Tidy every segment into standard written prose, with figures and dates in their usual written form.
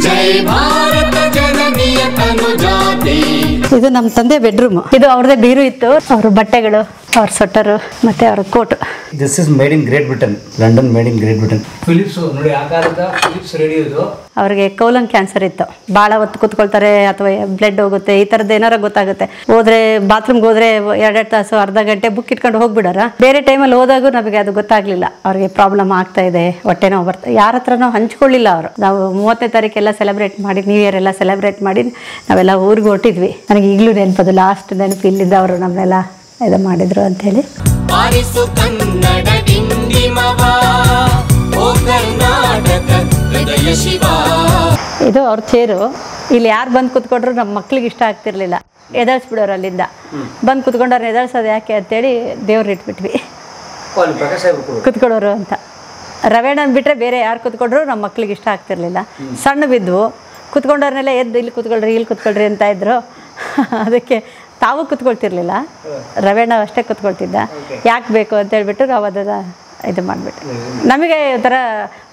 ಜೈ ಭಾರತ ಜನನಿಯ ತನುಜಾತೆ. ಇದು ನಮ್ಮ ತಂದೆ ಬೆಡ್ರೂಮ್. ಇದು ಅವ್ರದೇ ಬೀರು ಇತ್ತು, ಅವ್ರ ಬಟ್ಟೆಗಳು, ಅವ್ರ ಸ್ವೆಟರ್ ಮತ್ತೆ ಅವ್ರ coat. This is made in Great Britain, London made in Great Britain. Philips ನೋಡಿ, ಆ ಕಾಲದ ಫಿಲಿಪ್ಸ್ ರೇಡಿಯೋ ಇದು. ಅವ್ರಿಗೆ ಕೌಲಂಗ್ ಕ್ಯಾನ್ಸರ್ ಇತ್ತು, ಭಾಳ ಹೊತ್ತು ಕೂತ್ಕೊಳ್ತಾರೆ ಅಥವಾ ಬ್ಲಡ್ ಹೋಗುತ್ತೆ, ಈ ಥರದ್ದು ಏನಾರ ಗೊತ್ತಾಗುತ್ತೆ. ಹೋದ್ರೆ ಬಾತ್ರೂಮ್ಗೆ ಹೋದ್ರೆ 2 ತಾಸು ಅರ್ಧ ಗಂಟೆ ಬುಕ್ ಇಟ್ಕೊಂಡು ಹೋಗ್ಬಿಡಾರ. ಬೇರೆ ಟೈಮಲ್ಲಿ ಹೋದಾಗೂ ನಮಗೆ ಅದು ಗೊತ್ತಾಗ್ಲಿಲ್ಲ, ಅವ್ರಿಗೆ ಪ್ರಾಬ್ಲಮ್ ಆಗ್ತಾ ಇದೆ, ಹೊಟ್ಟೆ ನೋವು ಬರ್ತಾ. ಯಾರ ಹತ್ರನೂ ಹಂಚ್ಕೊಳ್ಳಿಲ್ಲ ಅವರು. ನಾವು 30ನೇ ತಾರೀಕೆಲ್ಲ ಸೆಲೆಬ್ರೇಟ್ ಮಾಡಿ, ನ್ಯೂ ಇಯರ್ ಎಲ್ಲ ಸೆಲೆಬ್ರೇಟ್ ಮಾಡಿ ನಾವೆಲ್ಲ ಊರಿಗೆ ಹೊಟ್ಟಿದ್ವಿ. ನನಗೆ ಈಗಲೂ ನೆನಪದು, ಲಾಸ್ಟ್ ನೆನಪು ಇಲ್ಲಿಂದ ಅವರು ನಮ್ಮನ್ನೆಲ್ಲ ಇದು ಮಾಡಿದ್ರು ಅಂತೇಳಿ. ಇದು ಅವ್ರ ಚೇರು. ಇಲ್ಲಿ ಯಾರು ಬಂದು ಕುತ್ಕೊಂಡ್ರು ನಮ್ಮ ಮಕ್ಳಿಗೆ ಇಷ್ಟ ಆಗ್ತಿರ್ಲಿಲ್ಲ, ಎದಳ್ಸ್ಬಿಡೋರು ಅಲ್ಲಿಂದ. ಬಂದು ಕುತ್ಕೊಂಡವ್ರನ್ನ ಎದಳ್ಸೋದು ಯಾಕೆ ಅಂತೇಳಿ ದೇವ್ರು ಇಟ್ಬಿಟ್ವಿ, ಕುತ್ಕೊಳ್ಳೋರು ಅಂತ. ರವೇಣನ್ ಬಿಟ್ಟರೆ ಬೇರೆ ಯಾರು ಕುತ್ಕೊಂಡ್ರು ನಮ್ಮ ಮಕ್ಳಿಗೆ ಇಷ್ಟ ಆಗ್ತಿರ್ಲಿಲ್ಲ. ಸಣ್ಣ ಬಿದ್ವು, ಕುತ್ಕೊಂಡವ್ರನ್ನೆಲ್ಲ ಎದ್ದು ಇಲ್ಲಿ ಕುತ್ಕೊಳ್ರಿ, ಇಲ್ಲಿ ಕುತ್ಕೊಳ್ರಿ ಅಂತ ಇದ್ರು. ಅದಕ್ಕೆ ತಾವು ಕುತ್ಕೊಳ್ತಿರ್ಲಿಲ್ಲ, ರವೇಣ ಅಷ್ಟೇ ಕುತ್ಕೊಳ್ತಿದ್ದ. ಯಾಕೆ ಬೇಕು ಅಂತ ಹೇಳ್ಬಿಟ್ಟು ನಾವು ಅದನ್ನು ಇದು ಮಾಡಿಬಿಟ್ಟು, ನಮಗೆ ಒಂಥರ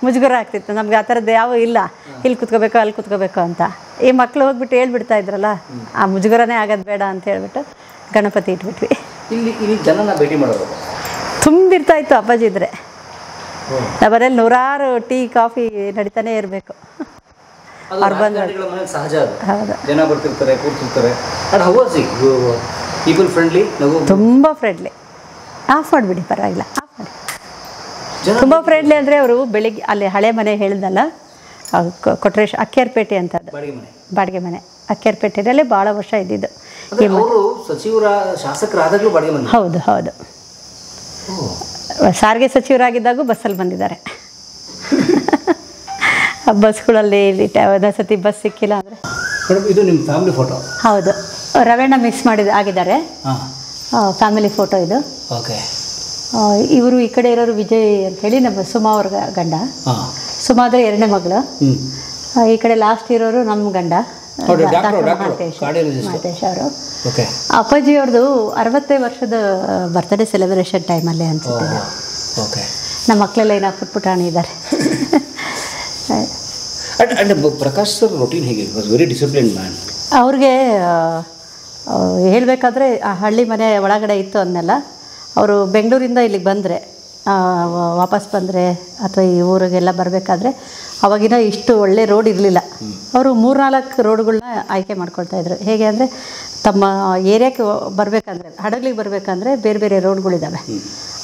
ಮುಜುಗರ ಆಗ್ತಿತ್ತು. ನಮ್ಗೆ ಆ ಥರದ್ದು ಯಾವ ಇಲ್ಲ, ಇಲ್ಲಿ ಕುತ್ಕೋಬೇಕು ಅಲ್ಲಿ ಕುತ್ಕೋಬೇಕು ಅಂತ. ಈ ಮಕ್ಳು ಹೋಗ್ಬಿಟ್ಟು ಹೇಳ್ಬಿಡ್ತಾ ಇದ್ರಲ್ಲ, ಆ ಮುಜುಗರನೇ ಆಗೋದು ಬೇಡ ಅಂತ ಹೇಳ್ಬಿಟ್ಟು ಗಣಪತಿ ಇಟ್ಬಿಟ್ವಿ. ಇಲ್ಲಿ ಜನನ ಭೇಟಿ ಮಾಡೋದು ತುಂಬಿರ್ತಾ ಇತ್ತು ಅಪ್ಪಾಜಿ ಇದ್ರೆ. ನಮ್ಮನೇಲಿ 100 ಟೀ ಕಾಫಿ ನಡೀತಾನೆ ಇರಬೇಕು. ಅವ್ರು ಬಂದು ಸಹಜ, ಜನ ಬರ್ತಿರ್ತಾರೆ, ಕೂರ್ತಿರ್ತಾರೆ. ಪೀಪಲ್ ಫ್ರೆಂಡ್ಲಿ, ತುಂಬ ಫ್ರೆಂಡ್ಲಿ. ಆಫ್ ಮಾಡಿಬಿಡಿ, ಪರವಾಗಿಲ್ಲ, ಆಫ್ ಮಾಡಿ. ತುಂಬ ಫ್ರೆಂಡ್ಲಿ ಅಂದರೆ ಅವರು ಬೆಳಿಗ್ಗೆ ಅಲ್ಲಿ ಹಳೆ ಮನೆ ಹೇಳಿದ್ನಲ್ಲ, ಕೊಟ್ರೇಶ್ ಅಕ್ಕೇರ್ಪೇಟೆ ಅಂತ, ಅದು ಬಾಡಿಗೆ ಮನೆ. ಅಕ್ಕೇರ್ಪೇಟೆಯಲ್ಲಿ ಭಾಳ ವರ್ಷ ಇದ್ದಿದ್ದು. ಸಚಿವರ ಶಾಸಕರಾದಾಗಲೂ ಬಾಡಿಗೆ ಮನೆ. ಹೌದು ಹೌದು, ಸಾರಿಗೆ ಸಚಿವರಾಗಿದ್ದಾಗೂ ಬಸ್ಸಲ್ಲಿ ಬಂದಿದ್ದಾರೆ. ಬಸ್ಗಳಲ್ಲಿ ಒಂದೊಂದ್ಸತಿ ಬಸ್ ಸಿಕ್ಕಿಲ್ಲ ಅಂದರೆ. ಇದು ನಿಮ್ಮ ಫ್ಯಾಮಿಲಿ ಫೋಟೋ? ಹೌದು, ರವೇಣ ಮಿಕ್ಸ್ ಆಗಿದ್ದಾರೆ ಫ್ಯಾಮಿಲಿ ಫೋಟೋ ಇದು. ಓಕೆ. ಇವರು ಈ ಕಡೆ ಇರೋರು ವಿಜಯ್ ಅಂತೇಳಿ ನಮ್ಮ ಸುಮಾ ಅವ್ರ ಗಂಡ. ಸುಮಾ ಅಂದರೆ 2ನೇ ಮಗಳು. ಈ ಕಡೆ ಲಾಸ್ಟ್ ಇರೋರು ನಮ್ಮ ಗಂಡ ಮಹೇಶ್ ಅವರು. ಅಪ್ಪಾಜಿ ಅವ್ರದ್ದು 60ನೇ ವರ್ಷದ ಬರ್ತ್ಡೇ ಸೆಲೆಬ್ರೇಷನ್ ಟೈಮಲ್ಲೇ ಅನ್ಸುತ್ತೆ. ನಮ್ಮ ಮಕ್ಕಳೆಲ್ಲ ಏನೋ ಪುಟ್ಪುಟಾಣಿ ಇದ್ದಾರೆ. ಪ್ರಕಾಶ್ ಸರ್ ರೂಟೀನ್ ಹೇಗೆ? Was very disciplined man. ಅವ್ರಿಗೆ ಹೇಳಬೇಕಾದ್ರೆ ಆ ಹಳ್ಳಿ ಮನೆ ಒಳಗಡೆ ಇತ್ತು ಅನ್ನೆಲ್ಲ. ಅವರು ಬೆಂಗಳೂರಿಂದ ಇಲ್ಲಿಗೆ ಬಂದರೆ, ವಾಪಸ್ ಬಂದರೆ ಅಥವಾ ಈ ಊರಿಗೆಲ್ಲ ಬರಬೇಕಾದ್ರೆ ಅವಾಗಿನ ಇಷ್ಟು ಒಳ್ಳೆ ರೋಡ್ ಇರಲಿಲ್ಲ. ಅವರು 3-4 ರೋಡ್ಗಳನ್ನ ಆಯ್ಕೆ ಮಾಡ್ಕೊಳ್ತಾಯಿದ್ರು. ಹೇಗೆ ಅಂದರೆ ತಮ್ಮ ಏರಿಯಾಕ್ಕೆ ಬರಬೇಕಂದ್ರೆ, ಹಡಗ್ಲಿಗೆ ಬರಬೇಕಂದ್ರೆ ಬೇರೆ ಬೇರೆ ರೋಡ್ಗಳಿದ್ದಾವೆ.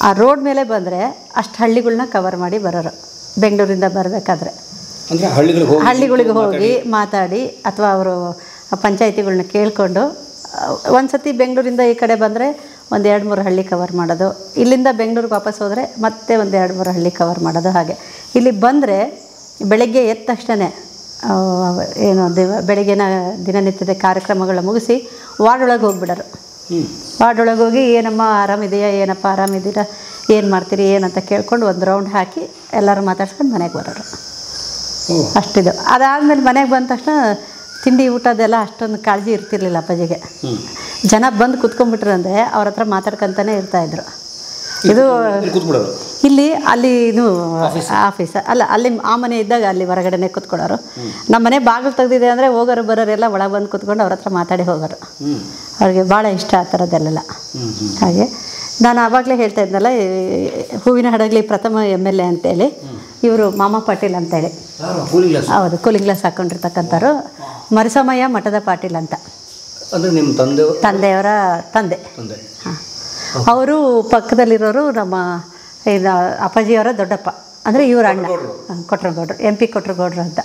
ಆ ರೋಡ್ ಮೇಲೆ ಬಂದರೆ ಅಷ್ಟು ಹಳ್ಳಿಗಳನ್ನ ಕವರ್ ಮಾಡಿ ಬರೋರು. ಬೆಂಗಳೂರಿಂದ ಬರಬೇಕಾದ್ರೆ ಹಳ್ಳಿಗಳಿಗೆ ಹೋಗಿ ಮಾತಾಡಿ ಅಥವಾ ಅವರು ಪಂಚಾಯಿತಿಗಳನ್ನ ಕೇಳಿಕೊಂಡು, ಒಂದು ಸತಿ ಬೆಂಗಳೂರಿಂದ ಈ ಕಡೆ ಬಂದರೆ 1-2-3 ಹಳ್ಳಿ ಕವರ್ ಮಾಡೋದು. ಇಲ್ಲಿಂದ ಬೆಂಗಳೂರಿಗೆ ವಾಪಸ್ ಹೋದರೆ ಮತ್ತೆ 1-2-3 ಹಳ್ಳಿ ಕವರ್ ಮಾಡೋದು. ಹಾಗೆ ಇಲ್ಲಿ ಬಂದರೆ ಬೆಳಗ್ಗೆ ಎದ್ದ ತಕ್ಷಣ ಏನು ಬೆಳಗ್ಗೆನ ದಿನನಿತ್ಯದ ಕಾರ್ಯಕ್ರಮಗಳ ಮುಗಿಸಿ ವಾರ್ಡ್ ಒಳಗೆ ಹೋಗ್ಬಿಡೋರು. ವಾರ್ಡ್ ಒಳಗೆ ಹೋಗಿ ಏನಮ್ಮ ಆರಾಮಿದೆಯಾ, ಏನಪ್ಪ ಆರಾಮಿದ್ದೀರಾ, ಏನು ಮಾಡ್ತೀರಿ ಏನಂತ ಕೇಳ್ಕೊಂಡು ಒಂದು ರೌಂಡ್ ಹಾಕಿ ಎಲ್ಲರೂ ಮಾತಾಡ್ಸ್ಕೊಂಡು ಮನೆಗೆ ಬರೋರು. ಅಷ್ಟಿದು. ಅದಾದಮೇಲೆ ಮನೆಗೆ ಬಂದ ತಕ್ಷಣ ತಿಂಡಿ ಊಟದೆಲ್ಲ ಅಷ್ಟೊಂದು ಕಾಳಜಿ ಇರ್ತಿರ್ಲಿಲ್ಲ ಅಪ್ಪಾಜಿಗೆ. ಜನ ಬಂದು ಕುತ್ಕೊಂಡ್ಬಿಟ್ರು ಅಂದರೆ ಅವ್ರ ಹತ್ರ ಮಾತಾಡ್ಕೊತಾನೆ ಇರ್ತಾಯಿದ್ರು. ಇದು ಇಲ್ಲಿ ಅಲ್ಲಿ ಇದು ಆಫೀಸ್ ಅಲ್ಲ, ಅಲ್ಲಿ ಆ ಮನೆ ಇದ್ದಾಗ ಅಲ್ಲಿ ಹೊರಗಡೆನೆ ಕೂತ್ಕೊಳ್ಳೋರು. ನಮ್ಮ ಮನೆ ಬಾಗಿಲು ತೆಗ್ದಿದೆ ಅಂದರೆ ಹೋಗೋರು ಬರೋರೆಲ್ಲ ಒಳಗೆ ಬಂದು ಕೂತ್ಕೊಂಡು ಅವ್ರ ಹತ್ರ ಮಾತಾಡಿ ಹೋಗೋರು. ಅವ್ರಿಗೆ ಭಾಳ ಇಷ್ಟ ಆ ಥರದ್ದೆಲ್ಲ. ಹಾಗೆ ನಾನು ಆವಾಗಲೇ ಹೇಳ್ತಾ ಇದ್ನಲ್ಲ, ಹೂವಿನ ಹಡಗಲಿ ಪ್ರಥಮ MLA ಅಂತೇಳಿ, ಇವರು ಮಾಮ ಪಾಟೀಲ್ ಅಂತೇಳಿ. ಹೌದು, ಕೂಲಿಂಗ್ ಗ್ಲಾಸ್ ಹಾಕ್ಕೊಂಡಿರ್ತಕ್ಕಂಥವ್ರು. ಮರಿಸಮಯ್ಯ ಮಠದ ಪಾಟೀಲ್ ಅಂತ, ತಂದೆಯವರ ತಂದೆ. ಹಾಂ, ಅವರು ಪಕ್ಕದಲ್ಲಿರೋರು ನಮ್ಮ ಇದು ಅಪ್ಪಾಜಿಯವರ ದೊಡ್ಡಪ್ಪ, ಅಂದರೆ ಇವ್ರ ಅಣ್ಣ ಕೊಟ್ರಗೌಡ್ರು, MP ಕೊಟ್ರಗೌಡ್ರು ಅಂತ.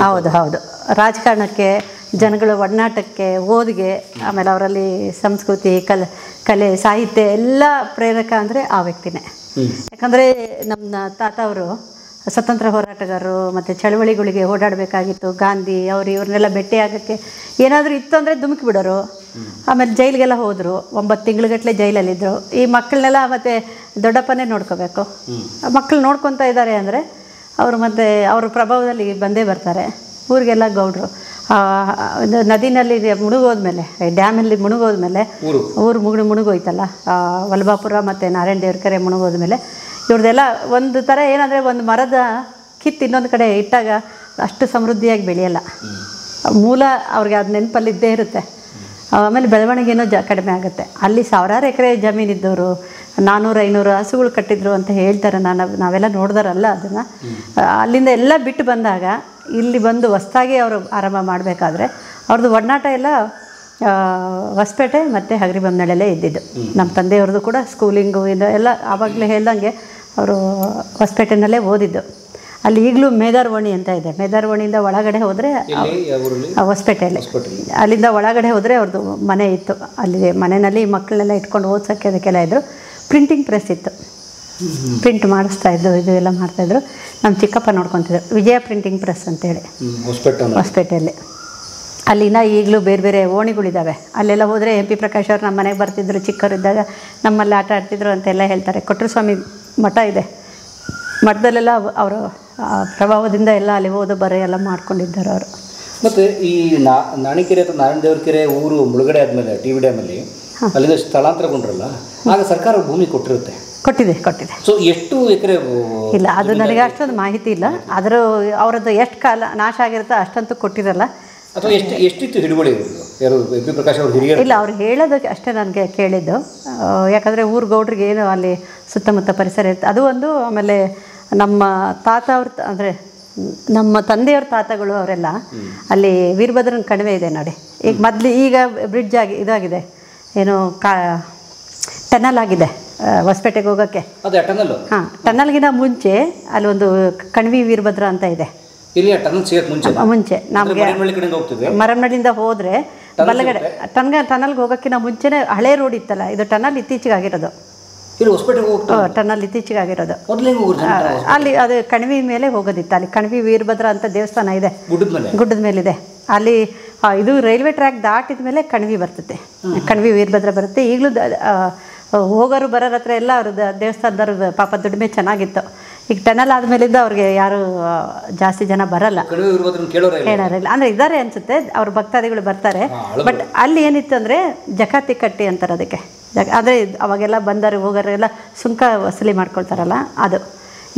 ಹೌದು ಹೌದು, ರಾಜಕಾರಣಕ್ಕೆ, ಜನಗಳ ಒಡನಾಟಕ್ಕೆ, ಓದಿಗೆ, ಆಮೇಲೆ ಅವರಲ್ಲಿ ಸಂಸ್ಕೃತಿ, ಕಲೆ, ಸಾಹಿತ್ಯ ಎಲ್ಲ ಪ್ರೇರಕ ಅಂದರೆ ಆ ವ್ಯಕ್ತಿನೇ. ಯಾಕಂದರೆ ನಮ್ಮ ತಾತ ಅವರು ಸ್ವತಂತ್ರ ಹೋರಾಟಗಾರರು, ಮತ್ತು ಚಳವಳಿಗಳಿಗೆ ಓಡಾಡಬೇಕಾಗಿತ್ತು. ಗಾಂಧಿ ಇವ್ರನ್ನೆಲ್ಲ ಭೇಟಿ ಆಗೋಕ್ಕೆ ಏನಾದರೂ ಇತ್ತು ಅಂದರೆ ಧುಮುಕಿ ಬಿಡೋರು. ಆಮೇಲೆ ಜೈಲಿಗೆಲ್ಲ ಹೋದರು, 9 ತಿಂಗಳುಗಟ್ಟಲೆ ಜೈಲಲ್ಲಿದ್ದರು. ಈ ಮಕ್ಕಳನ್ನೆಲ್ಲ ಮತ್ತು ದೊಡ್ಡಪ್ಪನೇ ನೋಡ್ಕೋಬೇಕು. ಮಕ್ಕಳು ನೋಡ್ಕೊತಾ ಇದ್ದಾರೆ ಅಂದರೆ ಅವರು ಮತ್ತು ಅವ್ರ ಪ್ರಭಾವದಲ್ಲಿ ಬಂದೇ ಬರ್ತಾರೆ. ಊರಿಗೆಲ್ಲ ಗೌಡ್ರು ನದಿನಲ್ಲಿ ಮುಳುಗೋದ್ಮೇಲೆ, ಡ್ಯಾಮಲ್ಲಿ ಮುಳುಗೋದ್ಮೇಲೆ, ಊರು ಮುಳುಗೋಯ್ತಲ್ಲ, ವಲ್ಲಭಾಪುರ ಮತ್ತು ನಾರಾಯಣ ದೇವ್ರ ಕೆರೆ ಮುಳುಗೋದ್ಮೇಲೆ ಇವ್ರದ್ದೆಲ್ಲ ಒಂದು ಥರ ಏನಂದರೆ ಒಂದು ಮರದ ಕಿತ್ತು ಇನ್ನೊಂದು ಕಡೆ ಇಟ್ಟಾಗ ಅಷ್ಟು ಸಮೃದ್ಧಿಯಾಗಿ ಬೆಳೆಯಲ್ಲ. ಮೂಲ ಅವ್ರಿಗೆ ಅದು ನೆನಪಲ್ಲಿದ್ದೇ ಇರುತ್ತೆ. ಆಮೇಲೆ ಬೆಳವಣಿಗೆನೂ ಕಡಿಮೆ ಆಗುತ್ತೆ. ಅಲ್ಲಿ ಸಾವಿರಾರು ಎಕರೆ ಜಮೀನಿದ್ದವರು 400-500 ಹಸುಗಳು ಕಟ್ಟಿದ್ರು ಅಂತ ಹೇಳ್ತಾರೆ. ನಾವೆಲ್ಲ ನೋಡ್ದಾರಲ್ಲ ಅದನ್ನು. ಅಲ್ಲಿಂದ ಎಲ್ಲ ಬಿಟ್ಟು ಬಂದಾಗ ಇಲ್ಲಿ ಬಂದು ಹೊಸ್ದಾಗಿ ಅವರು ಆರಂಭ ಮಾಡಬೇಕಾದ್ರೆ ಅವ್ರದ್ದು ಒಡನಾಟ ಎಲ್ಲ ಹೊಸಪೇಟೆ ಮತ್ತು ಹಗರಿಬೊಮ್ಮನಹಳ್ಳಿಯಲ್ಲೇ ಇದ್ದಿದ್ದು. ನಮ್ಮ ತಂದೆಯವ್ರದ್ದು ಕೂಡ ಸ್ಕೂಲಿಂಗು ಇದು ಎಲ್ಲ ಆವಾಗಲೇ ಹೇಳ್ದಂಗೆ ಅವರು ಹೊಸಪೇಟೆನಲ್ಲೇ ಓದಿದ್ದು. ಅಲ್ಲಿ ಈಗಲೂ ಮೇದಾರವಣಿ ಅಂತ ಇದೆ. ಮೇದಾರವಣಿಯಿಂದ ಒಳಗಡೆ ಹೋದರೆ ಹೊಸಪೇಟೆಯಲ್ಲಿ, ಅಲ್ಲಿಂದ ಒಳಗಡೆ ಹೋದರೆ ಅವ್ರದ್ದು ಮನೆ ಇತ್ತು. ಅಲ್ಲಿ ಮನೆಯಲ್ಲಿ ಮಕ್ಕಳನ್ನೆಲ್ಲ ಇಟ್ಕೊಂಡು ಓದ್ಸೋಕ್ಕೆ ಅದಕ್ಕೆಲ್ಲ ಇದ್ದರು. ಪ್ರಿಂಟಿಂಗ್ ಪ್ರೆಸ್ ಇತ್ತು, ಪ್ರಿಂಟ್ ಮಾಡಿಸ್ತಾಯಿದ್ರು, ಇದು ಎಲ್ಲ ಮಾಡ್ತಾಯಿದ್ರು. ನಮ್ಮ ಚಿಕ್ಕಪ್ಪ ನೋಡ್ಕೊತಿದ್ರು. ವಿಜಯ ಪ್ರಿಂಟಿಂಗ್ ಪ್ರೆಸ್ ಅಂತೇಳಿ ಹೊಸಪೇಟೆಯಲ್ಲಿ. ಅಲ್ಲಿನ ಈಗಲೂ ಬೇರೆ ಬೇರೆ ಓಣಿಗಳಿದ್ದಾವೆ. ಅಲ್ಲೆಲ್ಲ ಹೋದರೆ MP ಪ್ರಕಾಶ್ ಅವರು ನಮ್ಮ ಮನೆಗೆ ಬರ್ತಿದ್ರು ಚಿಕ್ಕವರಿದ್ದಾಗ, ನಮ್ಮಲ್ಲಿ ಆಟ ಆಡ್ತಿದ್ರು ಅಂತೆಲ್ಲ ಹೇಳ್ತಾರೆ. ಕೊಟ್ಟರು ಸ್ವಾಮಿ ಮಠ ಇದೆ, ಮಠದಲ್ಲೆಲ್ಲ ಅವರು ಪ್ರಭಾವದಿಂದ ಎಲ್ಲ ಅಲ್ಲಿ ಓದು ಬರೋ ಎಲ್ಲ ಮಾಡ್ಕೊಂಡಿದ್ದಾರೆ ಅವರು. ಮತ್ತು ಈ ನಾಣಿಕೆರೆ ಅಥವಾ ನಾರಾಯಣ ದೇವ್ರ ಕೆರೆ ಊರು ಮುಳುಗಡೆ ಆದಮೇಲೆ TV ಡ್ಯಾಮಲ್ಲಿ ಅಲ್ಲಿಂದ ಸ್ಥಳಾಂತರಗೊಂಡ್ರಲ್ಲ, ಆಗ ಸರ್ಕಾರ ಭೂಮಿ ಕೊಟ್ಟಿದೆ. ಸೊ ಎಷ್ಟು ಎಕರೆ? ಇಲ್ಲ, ಅದು ನನಗೆ ಅಷ್ಟೊಂದು ಮಾಹಿತಿ ಇಲ್ಲ. ಅವರದ್ದು ಎಷ್ಟು ಕಾಲ ನಾಶ ಆಗಿರುತ್ತೋ ಅಷ್ಟಂತೂ ಕೊಟ್ಟಿರಲ್ಲ. ಅಥವಾ ಎಷ್ಟಿತ್ತು ಹಿಡುವಳಿ? MP ಪ್ರಕಾಶ್ ಅವರು ಹಿರಿಯರು ಇಲ್ಲ, ಅವ್ರು ಹೇಳೋದಕ್ಕೆ ಅಷ್ಟೇ ನನಗೆ ಕೇಳಿದ್ದು. ಯಾಕಂದರೆ ಊರು ಗೌಡ್ರಿಗೆ ಏನು ಅಲ್ಲಿ ಸುತ್ತಮುತ್ತ ಪರಿಸರ ಇರುತ್ತೆ ಅದು ಒಂದು. ಆಮೇಲೆ ನಮ್ಮ ತಾತ ಅವ್ರ ಅಂದರೆ ನಮ್ಮ ತಂದೆಯವ್ರ ತಾತಗಳು ಅವರೆಲ್ಲ ಅಲ್ಲಿ ವೀರಭದ್ರನ ಕಣಿವೆ ಇದೆ ನೋಡಿ. ಈಗ ಬ್ರಿಡ್ಜ್ ಇದಾಗಿದೆ, ಏನು ಟನಲ್ ಆಗಿದೆ ಹೊಸಪೇಟೆಗೆ ಹೋಗೋಕ್ಕೆ. ಹಾಂ, ಟನಲ್ಗಿಂತ ಮುಂಚೆ ಅಲ್ಲಿ ಒಂದು ಕಣಿವೆ ವೀರಭದ್ರ ಅಂತ ಇದೆ. ಮುಂಚೆ ನಮಗೆ ಮರಮನಹಳ್ಳಿಯಿಂದ ಹೋದರೆ ಬಲ್ಲಗಡೆ ಟನಲ್ಗೆ ಹೋಗೋಕ್ಕಿಂತ ಮುಂಚೆನೇ ಹಳೆ ರೋಡ್ ಇತ್ತಲ್ಲ, ಇದು ಟನಲ್ ಇತ್ತೀಚೆಗೆ ಆಗಿರೋದು. ಟನಲ್ ಇತ್ತೀಚೆಗೆ ಆಗಿರೋದು. ಅಲ್ಲಿ ಅದು ಕಣಿವೆ ಮೇಲೆ ಹೋಗೋದಿತ್ತು. ಅಲ್ಲಿ ಕಣಿವೆ ವೀರಭದ್ರ ಅಂತ ದೇವಸ್ಥಾನ ಇದೆ, ಗುಡ್ಡದ ಮೇಲಿದೆ. ಅಲ್ಲಿ ಇದು ರೈಲ್ವೆ ಟ್ರ್ಯಾಕ್ ದಾಟಿದ ಮೇಲೆ ಕಣಿವೆ ಬರ್ತದೆ, ಕಣಿವೆ ವೀರಭದ್ರ ಬರುತ್ತೆ. ಈಗಲೂ ಹೋಗೋರು ಬರೋರ ಹತ್ರ ಎಲ್ಲ ಅವ್ರದ್ದು ದೇವಸ್ಥಾನದವ್ರದ್ದು ಪಾಪ ದುಡಿಮೆ ಚೆನ್ನಾಗಿತ್ತು. ಈಗ ಟನಲ್ ಆದಮೇಲಿಂದ ಅವ್ರಿಗೆ ಯಾರು ಜಾಸ್ತಿ ಜನ ಬರಲ್ಲ, ಕೇಳೋರಿಲ್ಲ. ಅಂದರೆ ಇದ್ದಾರೆ ಅನಿಸುತ್ತೆ, ಅವ್ರ ಭಕ್ತಾದಿಗಳು ಬರ್ತಾರೆ. ಬಟ್ ಅಲ್ಲಿ ಏನಿತ್ತು ಅಂದರೆ ಜಕಾತಿ ಕಟ್ಟಿ ಅಂತಾರೆ ಅದಕ್ಕೆ. ಆದರೆ ಅವಾಗೆಲ್ಲ ಬಂದರು ಹೋಗೋರು ಎಲ್ಲ ಸುಂಕ ವಸೂಲಿ ಮಾಡ್ಕೊಳ್ತಾರಲ್ಲ ಅದು.